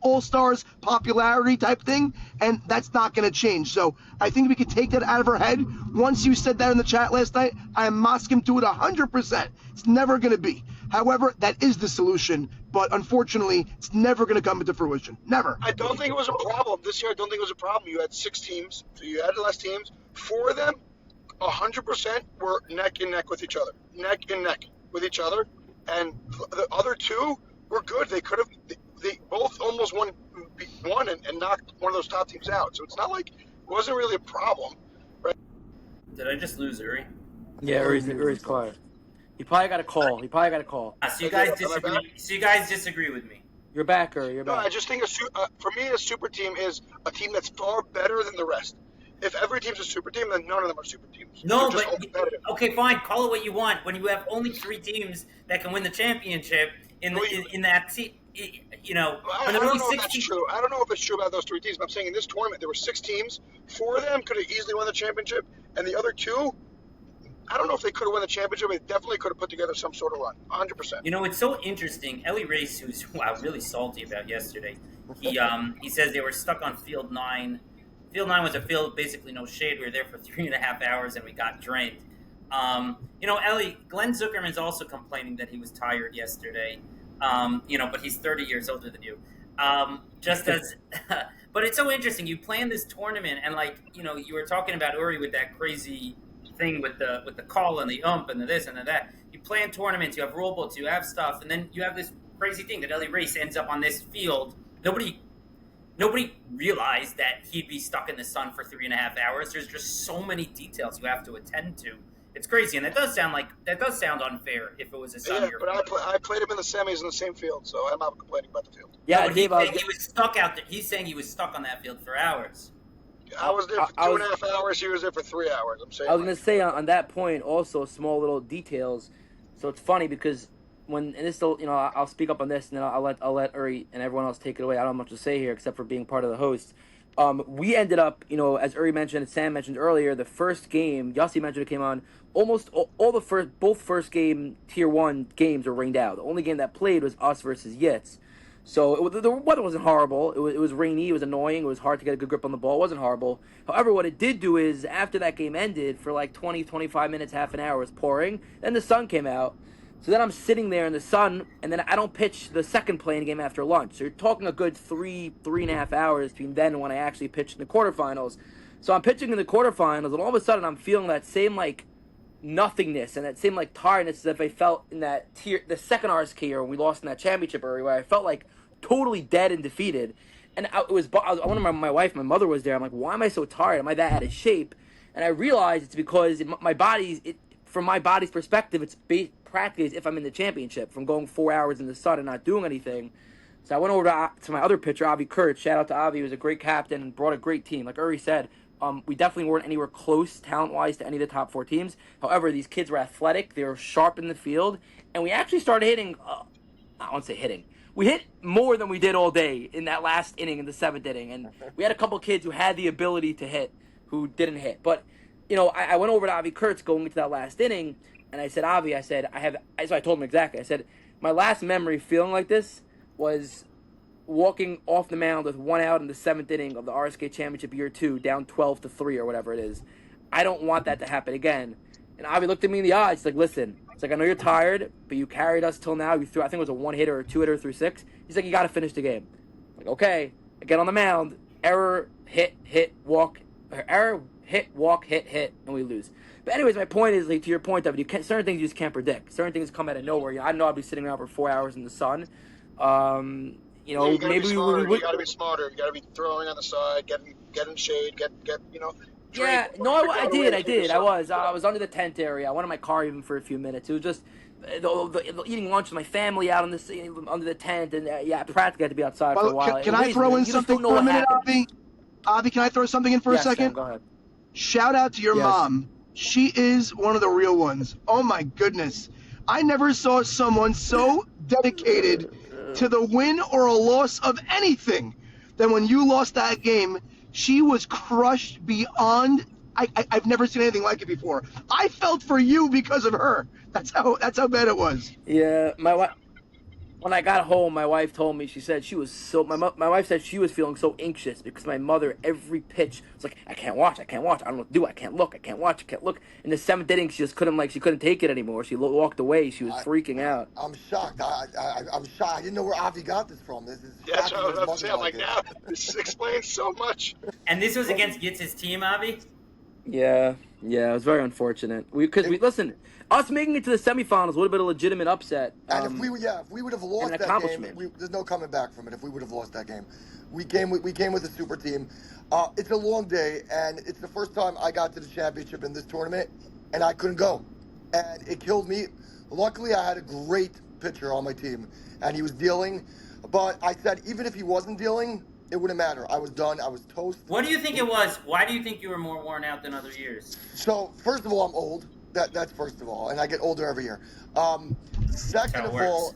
all-stars popularity type thing, and that's not going to change. So I think we could take that out of our head. Once you said that in the chat last night, I am mosquing to it 100%. It's never going to be. However, that is the solution, but unfortunately, it's never going to come into fruition. Never. I don't think it was a problem. This year, I don't think it was a problem. You had 6 teams, so you had less teams. 4 of them, 100% were neck and neck with each other. Neck and neck with each other. And the other 2 were good. They could have, they both almost won and knocked one of those top teams out. So it's not like it wasn't really a problem, right? Did I just lose Uri? Yeah, Uri's quiet. He probably got a call. So you guys disagree. So you guys disagree with me. You're back, Uri. You're No, back. I just think for me, a super team is a team that's far better than the rest. If every team's a super team, then none of them are super teams. No, They're just all but competitive. okay, fine. Call it what you want. When you have only 3 teams that can win the championship in that team, you know, I when there are don't only know if 6 that's teams. true. I don't know if it's true about those 3 teams. But I'm saying in this tournament there were 6 teams. 4 of them could have easily won the championship, and the other 2, I don't know if they could have won the championship. But they definitely could have put together some sort of run. 100%. You know, it's so interesting. Ellie Race, who's really salty about yesterday, he says they were stuck on field 9. Field 9 was a field, basically no shade. We were there for 3.5 hours and we got drained. You know, Ellie, Glenn Zuckerman's also complaining that he was tired yesterday. You know, but he's 30 years older than you. But it's so interesting. You plan this tournament, and like, you know, you were talking about Uri with that crazy thing with the call and the ump and the this and the that. You plan tournaments, you have rule books, you have stuff, and then you have this crazy thing that Ellie Race ends up on this field. Nobody realized that he'd be stuck in the sun for 3.5 hours. There's just so many details you have to attend to. It's crazy, and that does sound unfair if it was a sunnier. Yeah, but I played him in the semis in the same field, so I'm not complaining about the field. Yeah, No, Dave, he was stuck out there. He's saying he was stuck on that field for hours. I was there for 2.5 hours. He was there for 3 hours. I'm saying. I was gonna say on that point also small little details. So it's funny because when and this, you know, I'll speak up on this and then I'll let Uri and everyone else take it away. I don't have much to say here except for being part of the host. We ended up, you know, as Uri mentioned and Sam mentioned earlier, the first game Yossi mentioned it came on. Almost all the both first game Tier 1 games were rained out. The only game that played was us versus Yitz. So the weather wasn't horrible. It was rainy. It was annoying. It was hard to get a good grip on the ball. It wasn't horrible. However, what it did do is after that game ended for like 20, 25 minutes, half an hour, it was pouring. Then the sun came out. So then I'm sitting there in the sun, and then I don't pitch the second playing game after lunch. So you're talking a good 3.5 hours between then and when I actually pitched in the quarterfinals. So I'm pitching in the quarterfinals, and all of a sudden I'm feeling that same like nothingness and that same like tiredness as if I felt in that the second RSK year when we lost in that championship area, where I felt like totally dead and defeated. And I was one of my wife, my mother was there. I'm like, why am I so tired? Am I that out of shape? And I realized it's because my body's from my body's perspective, it's practically as if I'm in the championship from going 4 hours in the sun and not doing anything. So I went over to my other pitcher, Avi Kurtz. Shout out to Avi. He was a great captain and brought a great team. Like Uri said, we definitely weren't anywhere close talent-wise to any of the top 4 teams. However, these kids were athletic. They were sharp in the field. And we actually started hitting, I won't say hitting. We hit more than we did all day in that last inning, in the 7th inning. And we had a couple kids who had the ability to hit who didn't hit. But, I went over to Avi Kurtz going into that last inning, and I said, Avi, so I told him exactly. I said, my last memory feeling like this was walking off the mound with 1 out in the 7th inning of the RSK Championship Year 2, down 12-3 or whatever it is. I don't want that to happen again. And Avi looked at me in the eyes. He's like, listen, it's like, I know you're tired, but you carried us till now. You threw, I think it was a 1-hitter or 2-hitter through 6. He's like, you got to finish the game. I'm like, okay. I get on the mound. Error, hit, walk. Error, hit, walk, hit, and we lose. But anyways, my point is, like, to your point of it, certain things you just can't predict. Certain things come out of nowhere. I know I'd be sitting around for 4 hours in the sun. You gotta maybe be smarter. we You gotta be smarter. You gotta be throwing on the side, getting shade, get. Yeah, no, I did. I was under the tent area. I went in my car even for a few minutes. It was just the eating lunch with my family out under the tent, and practically had to be outside for a while. Can I throw in something for a minute, Avi? Avi, can I throw something in for a second? Sam, go ahead. Shout out to your mom. She is one of the real ones. Oh my goodness. I never saw someone so dedicated to the win or a loss of anything than when you lost that game. She was crushed beyond. I've never seen anything like it before. I felt for you because of her. That's how bad it was. Yeah, when I got home, my wife told me, she said she was my wife said she was feeling so anxious because my mother, every pitch, was like, I can't watch, I don't know what to do, I can't look, I can't watch, I can't look. In the 7th inning, she just couldn't take it anymore. She walked away. She was freaking out. I'm shocked. I'm shocked. I didn't know where Avi got this from. This is That's what I was about to say. I'm like, now this explains so much. And this was against Gitz's team, Avi? Yeah, it was very unfortunate. Listen, us making it to the semifinals would have been a legitimate upset. And if we would have lost that game, there's no coming back from it. If we would have lost that game, we came with a super team. It's a long day, and it's the first time I got to the championship in this tournament, and I couldn't go, and it killed me. Luckily, I had a great pitcher on my team, and he was dealing. But I said, even if he wasn't dealing, it wouldn't matter. I was done. I was toast. What do you think it was? Why do you think you were more worn out than other years? So, first of all, I'm old. That's first of all, and I get older every year. Second of all,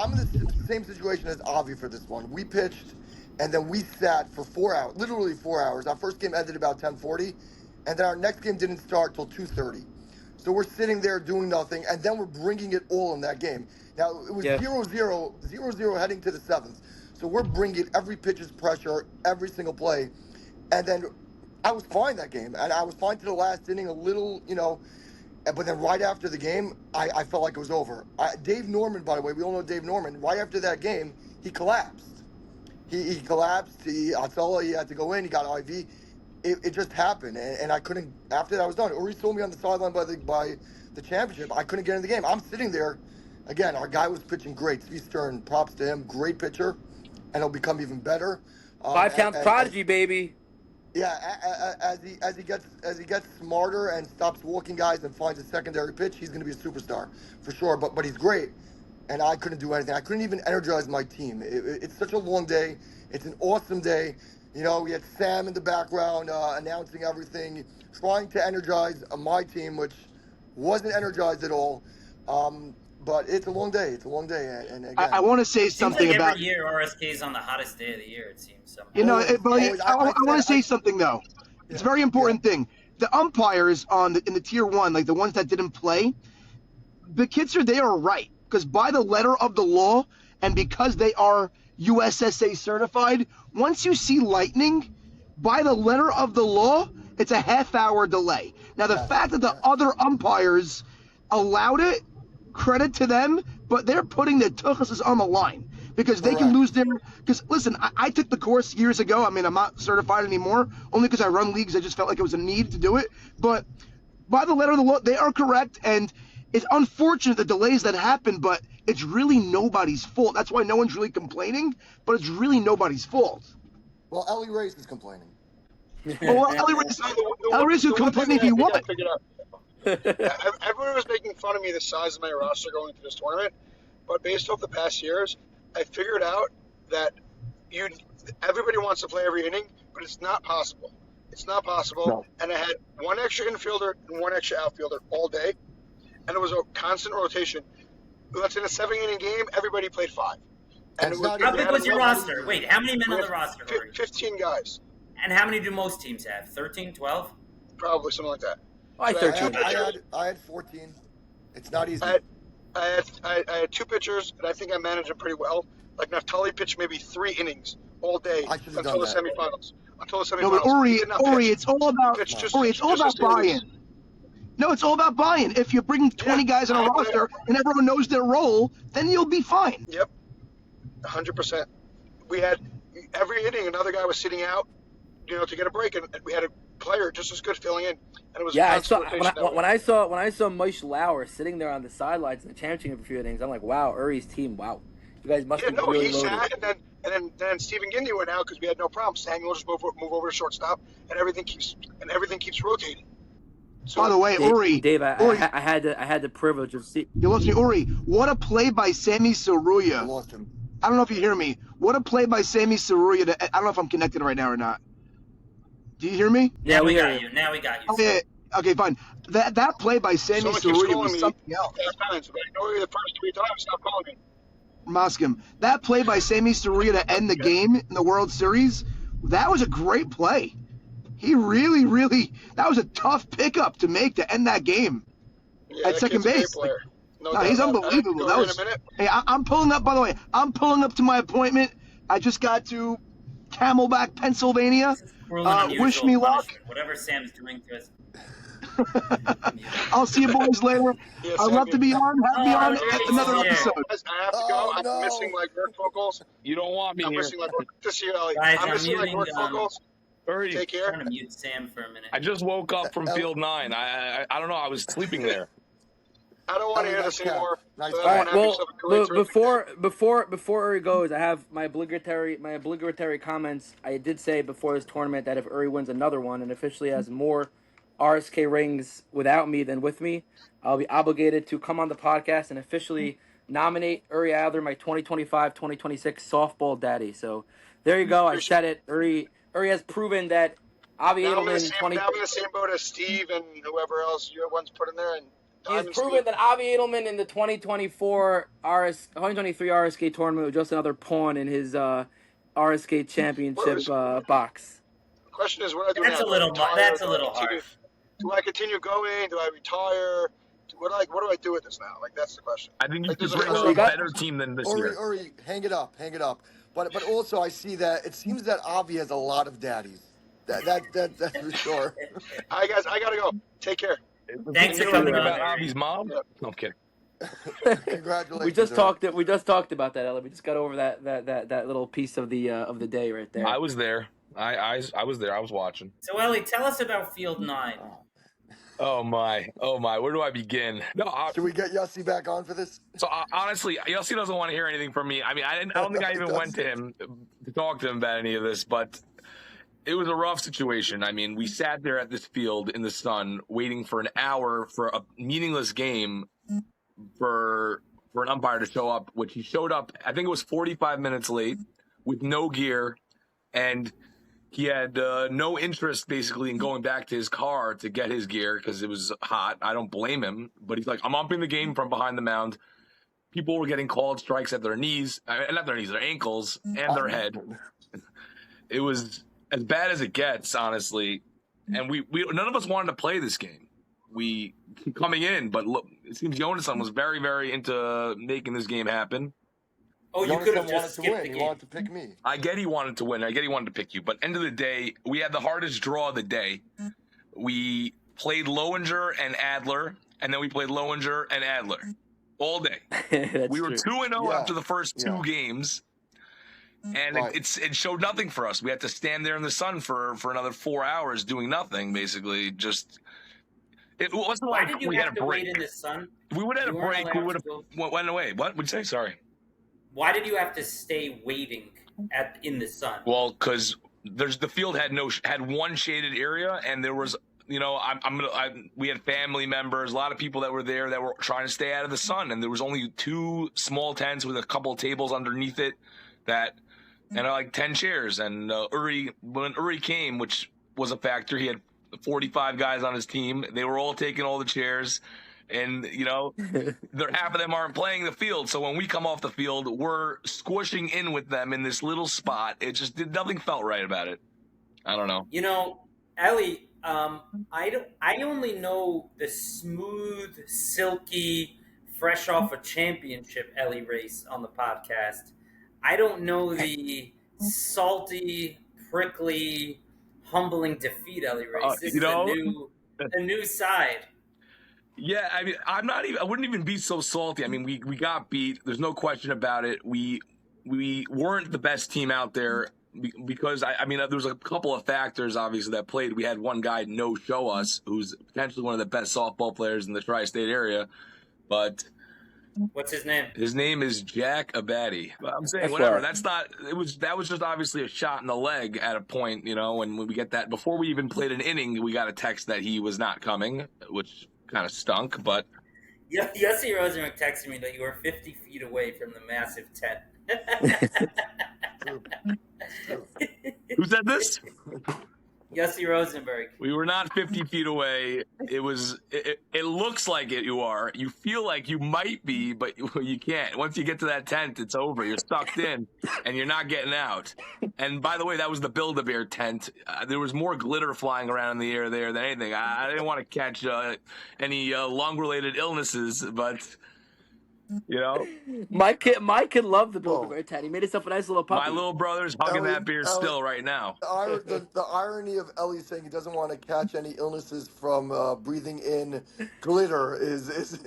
I'm in the same situation as Avi for this one. We pitched, and then we sat for 4 hours, literally 4 hours. Our first game ended about 10:40, and then our next game didn't start till 2:30. So we're sitting there doing nothing, and then we're bringing it all in that game. Now, it was 0-0 heading to the 7th. So we're bringing every pitcher's pressure, every single play. And then I was fine that game, and I was fine to the last inning a little, but then right after the game, I felt like it was over. Dave Norman, by the way, we all know Dave Norman. Right after that game, he collapsed. He collapsed. He had to go in. He got IV. It just happened, and I couldn't. After that, I was done. Uri told me on the sideline by the championship, I couldn't get in the game. I'm sitting there. Again, our guy was pitching great. Steve Stern, props to him. Great pitcher, and he'll become even better. 5-count prodigy, baby. Yeah, as he gets smarter and stops walking guys and finds a secondary pitch, he's going to be a superstar for sure. But he's great, and I couldn't do anything. I couldn't even energize my team. It's such a long day. It's an awesome day. We had Sam in the background announcing everything, trying to energize my team, which wasn't energized at all. But it's a long day. It's a long day. And again, I want to say something like about every year RSK is on the hottest day of the year. It seems somehow. I want to say something though. It's a very important thing. The umpires in the tier 1, like the ones that didn't play, the kids they are right, because by the letter of the law and because they are USSA certified, once you see lightning, by the letter of the law, it's a half-hour delay. Now the fact that the other umpires allowed it, credit to them, but they're putting their tuchuses on the line because they can lose their. Because listen, I took the course years ago. I mean, I'm not certified anymore, only because I run leagues. I just felt like it was a need to do it. But by the letter of the law, they are correct, and it's unfortunate the delays that happen, but it's really nobody's fault. That's why no one's really complaining, but it's really nobody's fault. Well, Ellie Race is complaining. Well, Ellie Race is complaining if he won. Everyone was making fun of me the size of my roster going into this tournament, but based off the past years, I figured out that everybody wants to play every inning, but it's not possible. It's not possible. No. And I had one extra infielder and one extra outfielder all day, and it was a constant rotation. Let's in a 7-inning game, everybody played 5. And It's it was, not How easy. big was your Not roster? easy. Wait, how many men we on had the roster? Rory? 15 guys, And how many do most teams have? 13, 12? probably something like that. I So 13. I had 14. It's not easy. I had 2 pitchers, and I think I managed them pretty well. Like Naftali pitched maybe 3 innings all day I should have until the done that. semifinals. No, but Uri, it's all about buy-in. No, it's all about buy-in. If you bring 20 guys on a roster and everyone knows their role, then you'll be fine. Yep, 100%. We had every inning another guy was sitting out, to get a break, and we had a player just as good filling in, and it was Yeah, a I saw constant when rotation I saw Mike Lauer sitting there on the sidelines in the championship a few innings. I'm like, wow, Uri's team, wow, you guys must be really he loaded. sat, and then Stephen Gindy went out because we had no problem. Samuel just move over to shortstop, and everything keeps rotating. So, by the way, Uri, I had the privilege of seeing. You lost me, Uri. What a play by Sammy I Saruya. lost him. I don't know if you hear me. What a play by Sammy Saruya. I don't know if I'm connected right now or not. Do you hear me? Yeah, Now we hear got you. Now we got you. Oh, yeah. Okay, fine. That play by Sammy someone keeps Saruya calling was me something else. 5 times, but I know you the first 3 times. Stop calling me. Moscom. That play by Sammy Saruya to end the game in the World Series, that was a great play. He really, that was a tough pickup to make to end that game Yeah, at that second kid's a great base. player. No No, doubt he's about it. unbelievable. Go That here was. in a minute. Hey, I'm pulling up. By the way, I'm pulling up to my appointment. I just got to Camelback, Pennsylvania. This is cruel and unusual Wish me luck. punishment. Whatever Sam's doing to us. I'll see you boys later. Yes, I'd love to be on. Have me on another yeah. episode. Guys, I have to go. Oh, I'm no. missing my work vocals. You don't want me I'm here. missing my work. This year, Ellie. Guys, I'm I'm missing my muting, work vocals. Hurry. Take I'm care. trying to mute Sam for a minute. I just woke up from Field 9. I don't know. I was sleeping there. I don't want to hear Nice this cap. anymore. Nice So cap. All everyone right, have well, yourself a great, terrific day. before Uri goes, I have my obligatory comments. I did say before this tournament that if Uri wins another one and officially has more RSK rings without me than with me, I'll be obligated to come on the podcast and officially nominate Uri Adler my 2025-2026 softball daddy. So there you go. I said it. Uri has proven that Avi Now I'm in Edelman the same boat as Steve and whoever else you once put in there. And He has Diamond proven Steve. that Avi Edelman in the 2023 RSK tournament was just another pawn in his RSK championship box. The question is, what do I do That's now? a little. Do I retire? That's a Do I little continue- harsh. Do I continue going? Do I retire? What do I do with this now? Like, that's the question. I think you Like, should there's bring a- a better team than this year. Uri, hang it up. But also, I see that it seems that Avi has a lot of daddies. That's for sure. All right, guys, I gotta go. Take care. Thanks for You know coming anything on, about Uri. Avi's mom? Yeah. No, I'm kidding. Congratulations. We just Uri. talked about that, Ella. We just got over that little piece of the day right there. I was there. I was there. I was watching. So Ellie, tell us about Field 9. Oh my. Where do I begin? No, Should we get Yossi back on for this? so honestly, Yossi doesn't want to hear anything from me. I mean, I don't think I even went to him to talk to him about any of this, but it was a rough situation. I mean, we sat there at this field in the sun waiting for an hour for a meaningless game for an umpire to show up, which he showed up, I think it was 45 minutes late with no gear, and he had no interest basically in going back to his car to get his gear because it was hot. I don't blame him, but he's like, I'm umping the game from behind the mound. People were getting called strikes at their knees, not their knees, their ankles and their head. It was as bad as it gets, honestly. And we none of us wanted to play this game. We coming in, but look, it seems Jonason was very, very into making this game happen. Oh, you could have just to skipped win. the He game. wanted to pick me. I get he wanted to win. I get he wanted to pick you. But end of the day, we had the hardest draw of the day. We played Lowinger and Adler, and then we played Lowinger and Adler all day. That's We were true. 2-0 Yeah. after the first two Yeah. games, and Right. it showed nothing for us. We had to stand there in the sun for another 4 hours doing nothing, basically. Just it wasn't Why like did you we had have a to break. wait in the sun? If we would have had You a weren't break, we allowed would to have went away. What would you say? Sorry. Why did you have to stay waiting in the sun? Well, because the field had one shaded area, and there was we had family members, a lot of people that were there that were trying to stay out of the sun, and there was only 2 small tents with a couple of tables underneath it and like 10 chairs. And when Uri came, which was a factor, he had 45 guys on his team. They were all taking all the chairs, and half of them aren't playing the field. So when we come off the field, we're squishing in with them in this little spot. It just nothing felt right about it. I don't know. Ellie, I only know the smooth, silky, fresh off a championship Ellie race on the podcast. I don't know the salty, prickly, humbling defeat Ellie race. This is a new side. Yeah, I mean, I wouldn't even be so salty. I mean, we got beat. There's no question about it. We weren't the best team out there. Because, there was a couple of factors, obviously, that played. We had one guy no-show us, who's potentially one of the best softball players in the tri-state area. But what's his name? His name is Jack Abadi. I'm saying whatever. That was just obviously a shot in the leg at a point, when we get that. Before we even played an inning, we got a text that he was not coming, which kind of stunk. But Yossi Rosenberg texted me that you were 50 feet away from the massive tent. Who said this? Yossi Rosenberg. We were not 50 feet away. It looks like it. You are. You feel like you might be, but you can't. Once you get to that tent, it's over. You're sucked in, and you're not getting out. And by the way, that was the Build-A-Bear tent. There was more glitter flying around in the air there than anything. I didn't want to catch any lung-related illnesses, but... My kid loved the Build-A-Bear tent. He made himself a nice little puppy. My little brother's hugging that beer still right now. The irony of Ellie saying he doesn't want to catch any illnesses from breathing in glitter is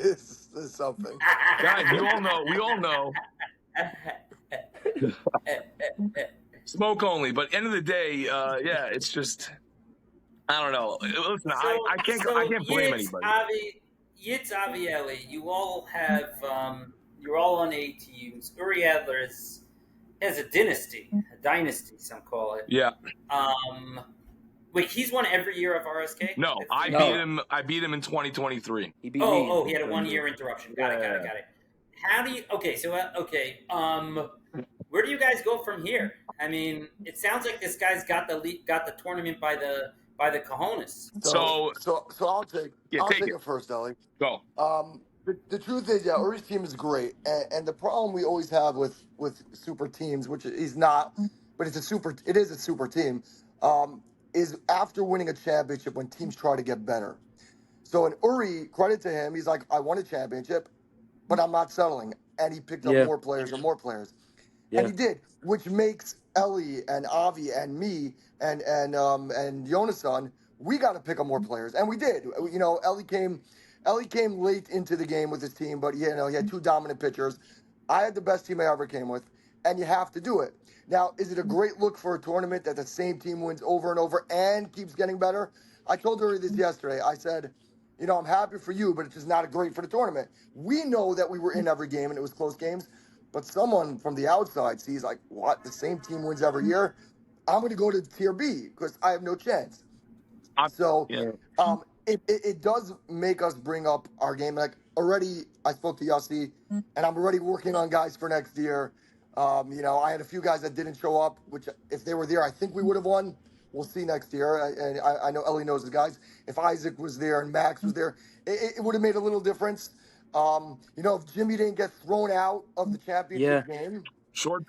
something. Guys, we all know. Smoke only, but end of the day, it's just, I don't know. Listen, I can't blame anybody. Yitz, Avi, Ellie, you all have, you're all on A teams. Uri Adler has a dynasty, some call it. Yeah. Wait, he's won every year of RSK? No, I beat him in 2023. He beat he had a 1-year interruption. Got it. How do you, where do you guys go from here? I mean, it sounds like this guy's got the tournament by the cojones. So I'll take it first, Ellie. Go. The truth is, Uri's team is great, and the problem we always have with super teams, which he's not, but it is a super team, is after winning a championship when teams try to get better. So in Uri, credit to him, he's like, I won a championship, but I'm not settling, and he picked up more players and more players, and he did, which makes Ellie and Avi and me and Yonasan, we got to pick up more players, and we did. Ellie came late into the game with his team, but he had 2 dominant pitchers. I had the best team I ever came with, and you have to do it. Now, is it a great look for a tournament that the same team wins over and over and keeps getting better? I told her this yesterday. I said, I'm happy for you, but it's just not great for the tournament. We know that we were in every game and it was close games, but someone from the outside sees like, what? The same team wins every year? I'm going to go to Tier B because I have no chance. It does make us bring up our game. Like already, I spoke to Yossi, and I'm already working on guys for next year. I had a few guys that didn't show up, which if they were there, I think we would have won. We'll see next year. And I know Ellie knows the guys. If Isaac was there and Max was there, it would have made a little difference. If Jimmy didn't get thrown out of the championship game.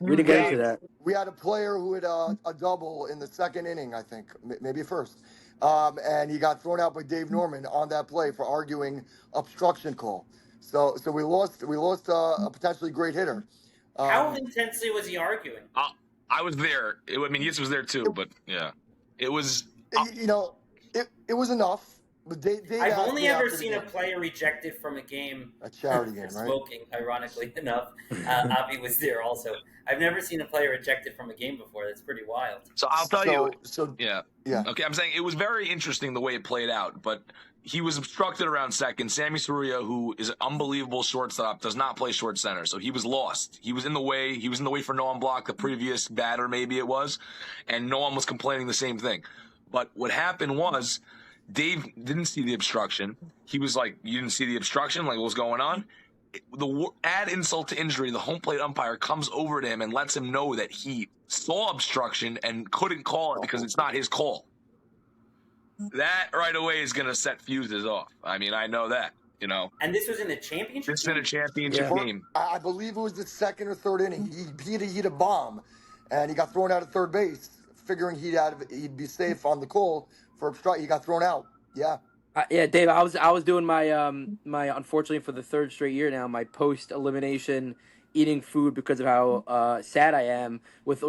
We didn't get into that. We had a player who had a double in the second inning, I think, maybe first. And he got thrown out by Dave Norman on that play for arguing obstruction call. So we lost a potentially great hitter. How intensely was he arguing? I was there. Yitz was there too, but yeah, it was. It was enough. I've only ever seen a player rejected from a game. A charity game, right? Smoking, ironically enough. Avi was there also. I've never seen a player rejected from a game before. That's pretty wild. So I'll tell you. Yeah. Okay, I'm saying it was very interesting the way it played out, but he was obstructed around second. Sammy Saruya, who is an unbelievable shortstop, does not play short center, so he was lost. He was in the way. He was in the way for Noam Block, the previous batter, maybe it was, and Noam was complaining the same thing. But what happened was Dave didn't see the obstruction. He was like, "You didn't see the obstruction? Like, what's going on?" Add insult to injury, the home plate umpire comes over to him and lets him know that he saw obstruction and couldn't call it because it's not his call. That right away is going to set fuses off. I mean, I know that, you know. And this was in the championship This is in a championship game. I believe it was the second or third inning. He hit a bomb, and he got thrown out at third base, figuring he'd be safe on the call for obstruct. He got thrown out. Yeah. Yeah, Dave. I was doing my my unfortunately for the third straight year now, my post elimination eating food because of how sad I am with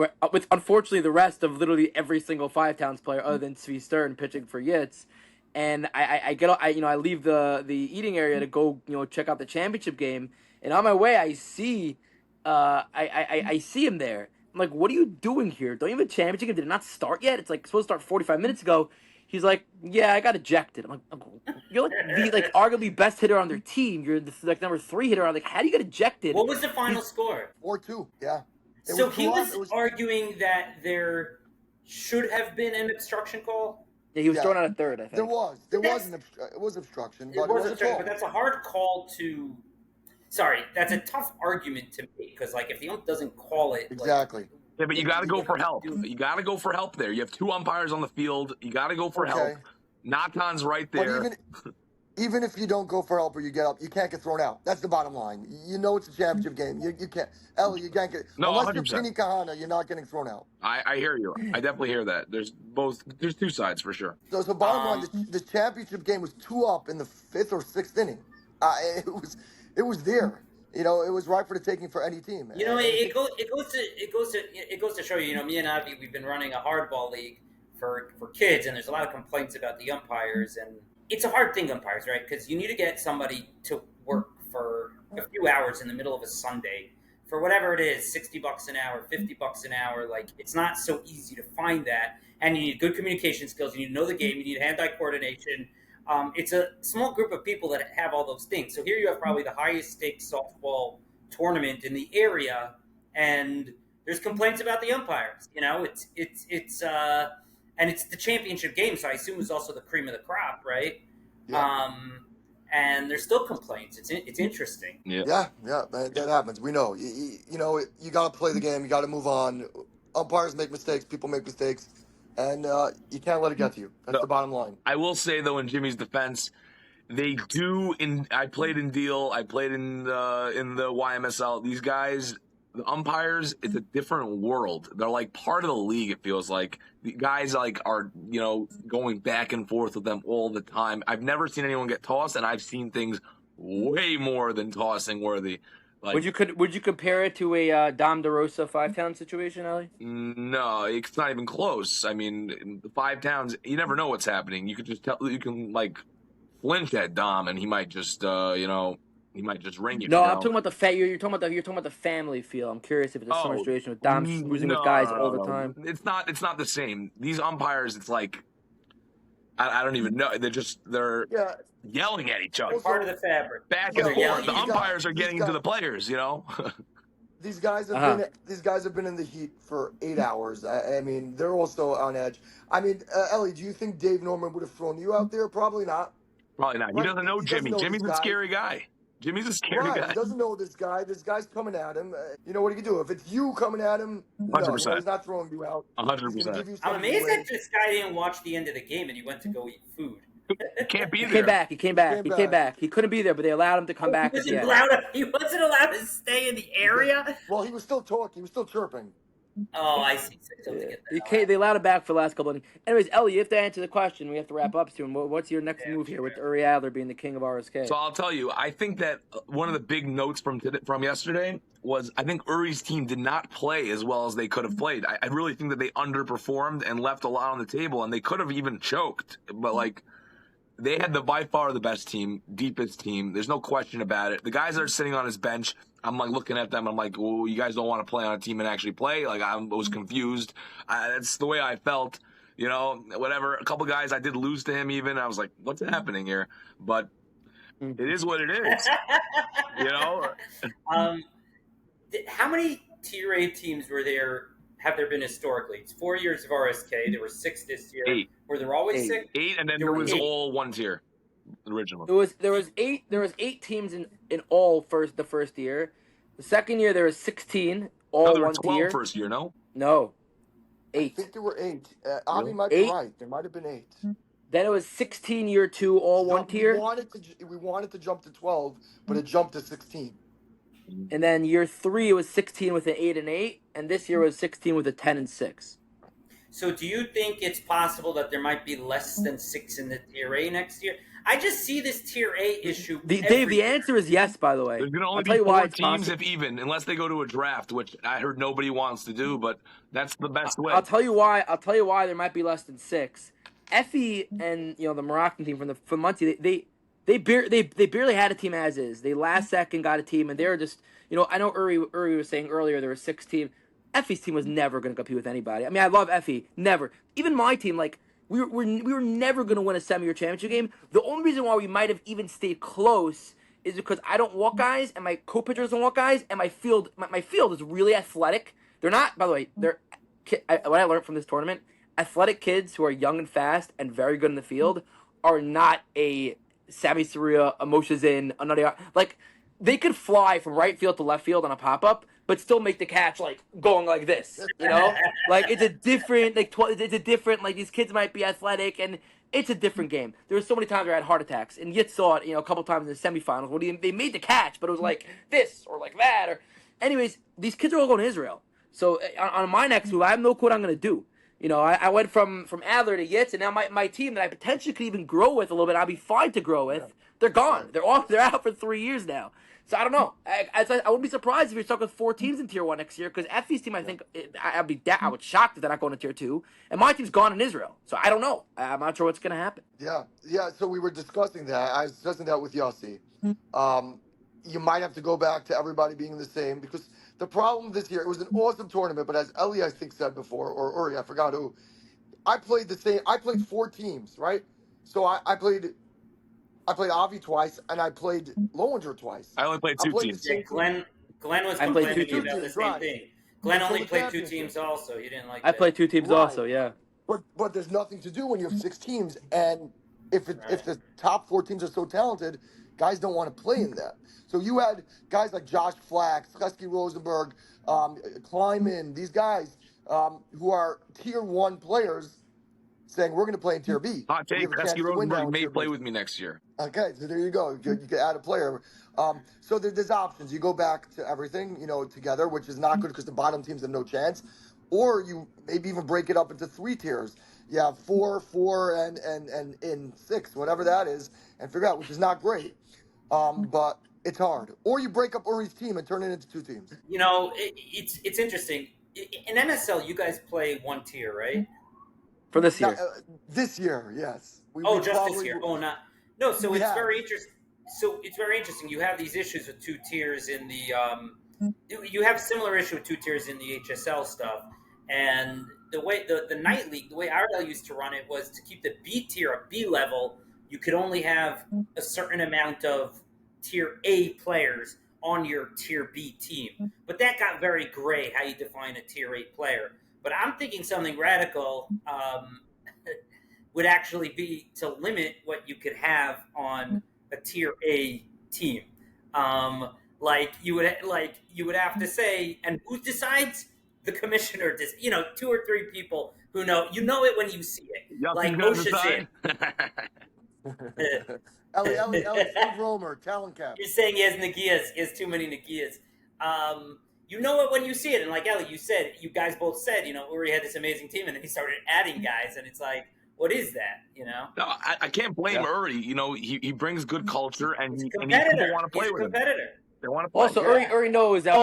unfortunately the rest of literally every single Five Towns player other than Svi Stern pitching for Yitz. And I leave the eating area to go check out the championship game, and on my way I see I see him there. I'm like, what are you doing here? Don't you have a championship game? Did it not start yet? It's like supposed to start 45 minutes ago. He's like, yeah, I got ejected. I'm like, you're like the arguably best hitter on their team. You're the like number 3 hitter. I'm like, how do you get ejected? What was the final score? 4-2. Yeah. So he was arguing that there should have been an obstruction call. Yeah, he was thrown out at third. I think there was it was obstruction, but it was obstruction. But that's a hard call to. Sorry, that's a tough argument to make because, like, if the ump doesn't call it, exactly. Yeah, but you got to go for help. You got to go for help there. You have 2 umpires on the field. You got to go for help. Natan's right there. But even if you don't go for help or you get up, you can't get thrown out. That's the bottom line. You know it's a championship game. You can't. Ellie, you can't get. No, unless 100%. you're Pini Kahana, you're not getting thrown out. I hear you. I definitely hear that. There's 2 sides for sure. So bottom line, the championship game was 2 up in the 5th or 6th inning. It was there. You know, it was right for the taking for any team. You know, it goes to show you. You know, me and Avi, we've been running a hardball league for kids, and there's a lot of complaints about the umpires, and it's a hard thing, umpires, right? Because you need to get somebody to work for a few hours in the middle of a Sunday for whatever it is, $60 an hour, $50 an hour. Like, it's not so easy to find that, and you need good communication skills. You need to know the game. You need hand-eye coordination. It's a small group of people that have all those things. So here you have probably the highest stakes softball tournament in the area, and there's complaints about the umpires. You know, it's and it's the championship game, so I assume it's also the cream of the crop, right? Yeah. And there's still complaints. It's interesting. Yeah, that happens. We know. You know, you got to play the game. You got to move on. Umpires make mistakes. People make mistakes. And you can't let it get to you. That's the bottom line. I will say, though, in Jimmy's defense, they do. I played in Deal. I played in the YMSL. These guys, the umpires, it's a different world. They're like part of the league. It feels like the guys are going back and forth with them all the time. I've never seen anyone get tossed, and I've seen things way more than tossing worthy. Like, would you compare it to a Dom DeRosa 5 Town situation, Ali? No, it's not even close. I mean, in the 5 Towns, you never know what's happening. You could just tell. You can like flinch at Dom, and he might just he might just ring you. No, I'm talking about the you're talking about the family feel. I'm curious if it's a similar situation with Dom losing with guys all the time. It's not the same. These umpires, it's like I don't even know. They're yelling at each other. It's part of the fabric. Back and forth. The umpires are getting into the players, you know. These guys have been in the heat for 8 hours. I mean, they're also on edge. I mean, Ellie, do you think Dave Norman would have thrown you out there? Probably not. Probably not. He doesn't know Jimmy. Jimmy's a scary guy. Jimmy's a scary guy. He doesn't know this guy. This guy's coming at him. You know what he can do? If it's you coming at him, 100%. No, he's not throwing you out. 100%. I'm amazed that this guy didn't watch the end of the game and he went to go eat food. He can't be there. He came back. He couldn't be there, but they allowed him to come back. He wasn't allowed to stay in the area? Well, he was still talking. He was still chirping. Oh, I see. They allowed him back for the last couple of innings. Anyways, Ellie, you have to answer the question. We have to wrap up soon. What's your next move here with Uri Adler being the king of RSK? So I'll tell you, I think that one of the big notes from yesterday was I think Uri's team did not play as well as they could have played. I really think that they underperformed and left a lot on the table, and they could have even choked. But, like, they had by far the best team, deepest team. There's no question about it. The guys that are sitting on his bench, I'm like looking at them. I'm like, well, you guys don't want to play on a team and actually play. Like, I was confused. That's the way I felt. You know, whatever. A couple guys I did lose to him even. I was like, what's happening here? But it is what it is. You know. How many Tier A teams were there have there been historically? It's 4 years of RSK. There were 6 this year. 8. Were there always 6? 8, and then there was 8. All one tier originally. There was 8 teams in all the first year. The second year there was 16 all there one were 12 tier. First year, no? No. 8. I think there were 8. Avi Really? might be right. There might have been 8. Then it was 16 year 2 all one tier. We wanted to jump to 12, but it jumped to 16. And then year 3 it was 16 with an 8 and 8, and this year was 16 with a 10 and 6. So do you think it's possible that there might be less than 6 in the tier A next year? I just see this tier A issue. Dave, the answer is yes, by the way. There's going to only I'll be 4 teams possible. if even, unless they go to a draft, which I heard nobody wants to do, but that's the best way. I'll tell you why there might be less than 6. Effie and the Moroccan team from Muncie, they barely had a team as is. They last second got a team, and they were just I know Uri was saying earlier there were 6 teams. Effie's team was never going to compete with anybody. I mean, I love Effie, never. Even my team, like we were never going to win a semi-year championship game. The only reason why we might have even stayed close is because I don't walk guys, and my co-pitchers don't walk guys, and my field is really athletic. They're not, by the way. What I learned from this tournament, athletic kids who are young and fast and very good in the field are not a Sammy Surya, Moshe Zin, another like. They could fly from right field to left field on a pop-up, but still make the catch like going like this, like it's a different like these kids might be athletic and it's a different game. There were so many times where I had heart attacks, and Yit saw it a couple times in the semifinals where they made the catch, but it was like this or like that or. Anyways, these kids are all going to Israel, so on my next move, I have no clue what I'm going to do. I went from Adler to Yitz, and now my team that I potentially could even grow with a little bit, I'll be fine to grow with. They're gone. They're out for 3 years now. So I don't know. I wouldn't be surprised if you're stuck with 4 teams in Tier 1 next year, because Effie's team, I think, I would shocked if they're not going to Tier 2. And my team's gone in Israel. So I don't know. I'm not sure what's going to happen. Yeah. So we were discussing that. I was discussing that with Yossi. You might have to go back to everybody being the same, because the problem this year, it was an awesome tournament, but as Ellie, I think, said before, or Uri, I forgot who, I played 4 teams, right? So I played Avi twice, and I played Lowinger twice. I only played 2 teams. Yeah, Glenn was complaining to me about the same thing. Glenn only played 2 teams also. You didn't like that. I played 2 teams also, yeah. But there's nothing to do when you have 6 teams, and if the top 4 teams are so talented, guys don't want to play in that. So you had guys like Josh Flack, Slesky Rosenberg, Kleiman, these guys who are Tier 1 players saying we're going to play in Tier B. Hot take, Slesky Rosenberg may play with me next year. Okay, so there you go. You can add a player. So there's options. You go back to everything, together, which is not good because the bottom teams have no chance. Or you maybe even break it up into 3 tiers. You have 4, and in 6, whatever that is, and figure out, which is not great. But it's hard. Or you break up Uri's team and turn it into 2 teams. It's interesting. In MSL, you guys play 1 tier, right? For this year. This year, yes. Just this year. No. So it's very interesting. It's very interesting. You have these issues with 2 tiers in the. You have similar issue with 2 tiers in the HSL stuff, and the way the night league, the way Iredale used to run it was to keep the B tier a B level. You could only have a certain amount of Tier A players on your Tier B team, but that got very gray how you define a Tier A player. But I'm thinking something radical would actually be to limit what you could have on a Tier A team. Like you would have to say, and who decides? The commissioner does. 2 or 3 people who know. You know it when you see it. Like Moshe Zin. Ellie, Steve Romer, talent cap. You're saying he has Nagias. He has too many Nagias. You know it when you see it. And like Ellie, you guys both said, Uri had this amazing team, and then he started adding guys, and it's like, what is that? No, I can't blame Uri. He brings good culture, and people want to play with him. They want to play. Also, Uri knows that.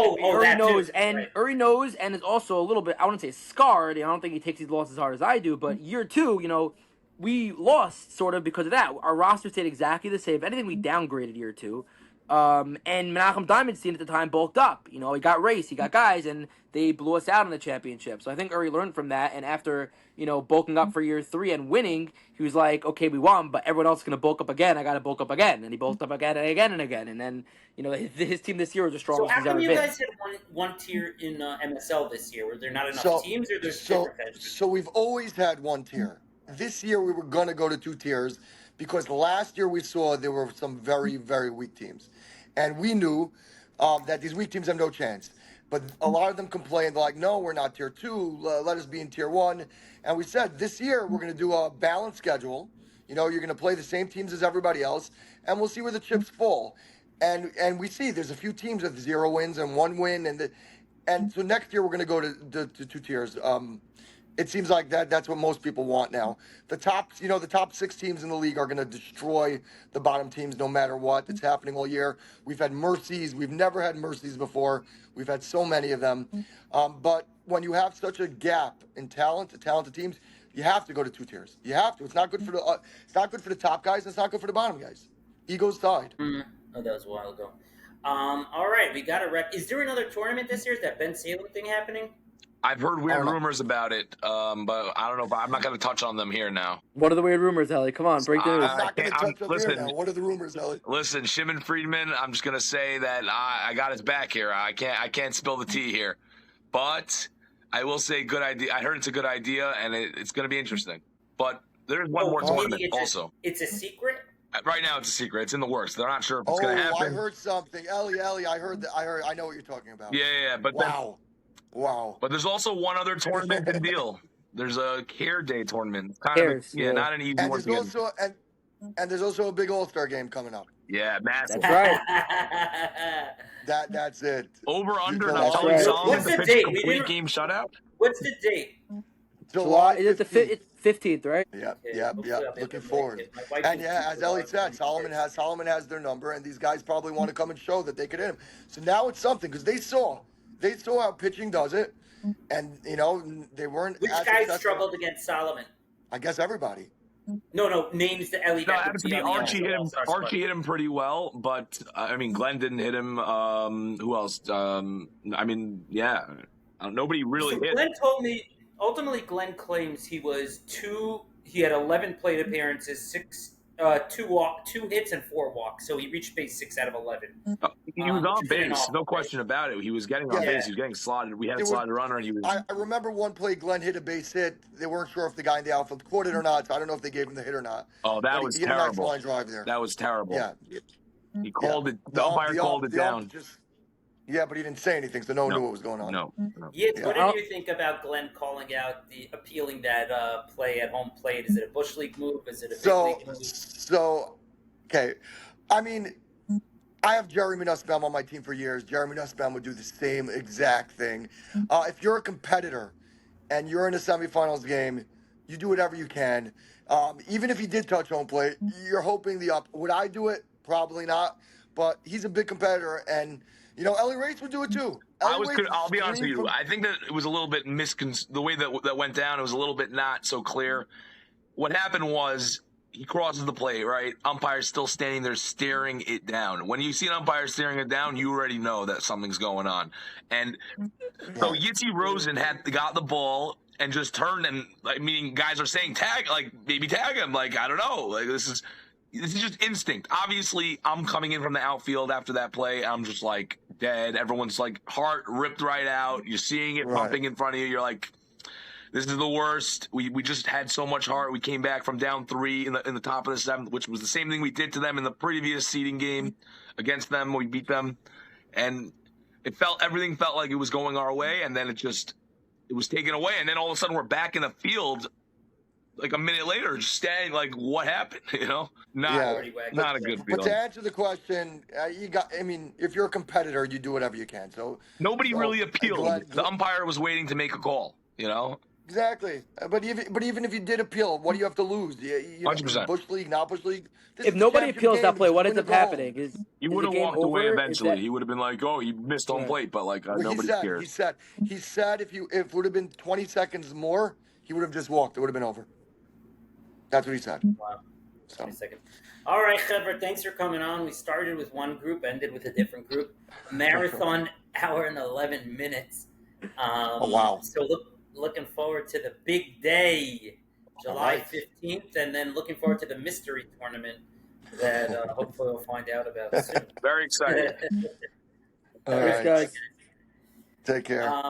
Uri knows, and is also a little bit, I wouldn't say scarred. I don't think he takes these losses as hard as I do. But year 2, we lost sort of because of that. Our roster stayed exactly the same. If anything, we downgraded year 2. And Menachem Diamond's team at the time bulked up. You know, he got race, he got guys, and they blew us out in the championship. So I think Uri learned from that. And after, you know, bulking up for year 3 and winning, he was like, okay, we won, but everyone else is going to bulk up again. I got to bulk up again. And he bulked up again and again and again. And then, you know, his team this year was the So strongest how he's come ever you been. guys had one tier in MSL this year? Were there not enough teams, or there's different federations? So we've always had one tier. This year we were going to go to 2 tiers because last year we saw there were some very, very weak teams. And we knew that these weak teams have no chance. But a lot of them complained, like, no, we're not tier 2. Let us be in tier 1. And we said, this year we're going to do a balanced schedule. You know, you're going to play the same teams as everybody else, and we'll see where the chips fall. And we see there's a few teams with 0 wins and 1 win. And so next year we're going to go to 2 tiers. It seems like that's what most people want now. The top 6 teams in the league are going to destroy the bottom teams no matter what. It's happening all year. We've had mercies. We've never had mercies before. We've had so many of them. But when you have such a gap in talent, the talented teams, you have to go to 2 tiers. You have to. It's not good for the top guys. And it's not good for the bottom guys. Egos died. Oh, that was a while ago. All right, we got a rep. Is there another tournament this year? Is that Ben Salem thing happening? I've heard weird rumors about it, but I don't know. I'm not going to touch on them here now. What are the weird rumors, Ellie? Come on, break the news. I'm not going to touch on here now. What are the rumors, Ellie? Listen, Shimon Friedman, I'm just going to say that I got his back here. I can't spill the tea here. But I will say good idea. I heard it's a good idea, and it's going to be interesting. But there's one more tournament also. It's a secret? Right now, it's a secret. It's in the works. They're not sure if it's going to happen. I heard something. Ellie, I heard that. I know what you're talking about. Yeah. But Wow. But there's also one other tournament in deal. There's a Care Day tournament. Not an easy one to get. And there's also a big All-Star game coming up. Yeah, massive. That's right. That's it. Over under. That's right. What's the date? Complete game shutout. What's the date? July. It's the 15th, right? Yeah. Looking forward. And as Ellie said, Solomon has their number, and these guys probably want to come and show that they could hit him. So now it's something because they saw how pitching does it, and you know they weren't. Which guys struggled against Solomon? I guess everybody. No, names the Ellie. No, Archie hit him. Archie hit him pretty well, but I mean, Glenn didn't hit him. Who else? Nobody really hit. Glenn told me. Ultimately, Glenn claims he had 11 plate appearances, 2 hits and 4 walks. So he reached base 6 out of 11. He was on base, no question about it. He was getting on base. He was getting slotted. We had a slotted runner, and he was. I remember one play Glenn hit a base hit. They weren't sure if the guy in the outfield caught it or not. So I don't know if they gave him the hit or not. Oh, that was terrible. He had a nice line drive there. That was terrible. Yeah. He called it. The umpire called it down. Yeah, but he didn't say anything, so no one knew what was going on. No. Yeah, what did you think about Glenn calling out appealing that play at home plate? Is it a Bush League move? Is it a big league move? Okay. I mean, I have Jeremy Nussbaum on my team for years. Jeremy Nussbaum would do the same exact thing. If you're a competitor and you're in a semifinals game, you do whatever you can. Even if he did touch home plate, you're hoping would I do it? Probably not. But he's a big competitor, and you know, Ellie Race would do it too. I'll be honest with you. I think that it was a little bit the way that went down. It was a little bit not so clear. What happened was he crosses the plate, right? Umpire's still standing there staring it down. When you see an umpire staring it down, you already know that something's going on. And so Yitzi Rosen got the ball and just turned and meaning guys are saying maybe tag him. I don't know. This is just instinct. Obviously, I'm coming in from the outfield after that play. I'm just dead. Everyone's heart ripped right out. You're seeing it pumping in front of you. You're like, this is the worst. We just had so much heart. We came back from down 3 in the top of the 7th, which was the same thing we did to them in the previous seeding game against them. We beat them, and everything felt like it was going our way, and then it was taken away, and then all of a sudden we're back in the field. A minute later, just standing what happened? Not a good feeling. But to answer the question, if you're a competitor, you do whatever you can. So nobody really appealed. The umpire was waiting to make a call. Exactly. But even if you did appeal, what do you have to lose? 100%. Bush League, not Bush League. If nobody appeals that play, what ends up happening? He would have walked away eventually. He would have been like, "Oh, he missed home plate," but nobody cares. He said if it would have been 20 seconds more, he would have just walked. It would have been over. That's what he said. Wow. So. seconds. All right, Chevra, thanks for coming on. We started with one group, ended with a different group. Marathon, hour and 11 minutes. Oh, wow. So looking forward to the big day, July 15th, and then looking forward to the mystery tournament that hopefully we'll find out about soon. Very excited. All right. Thanks, guys. Take care.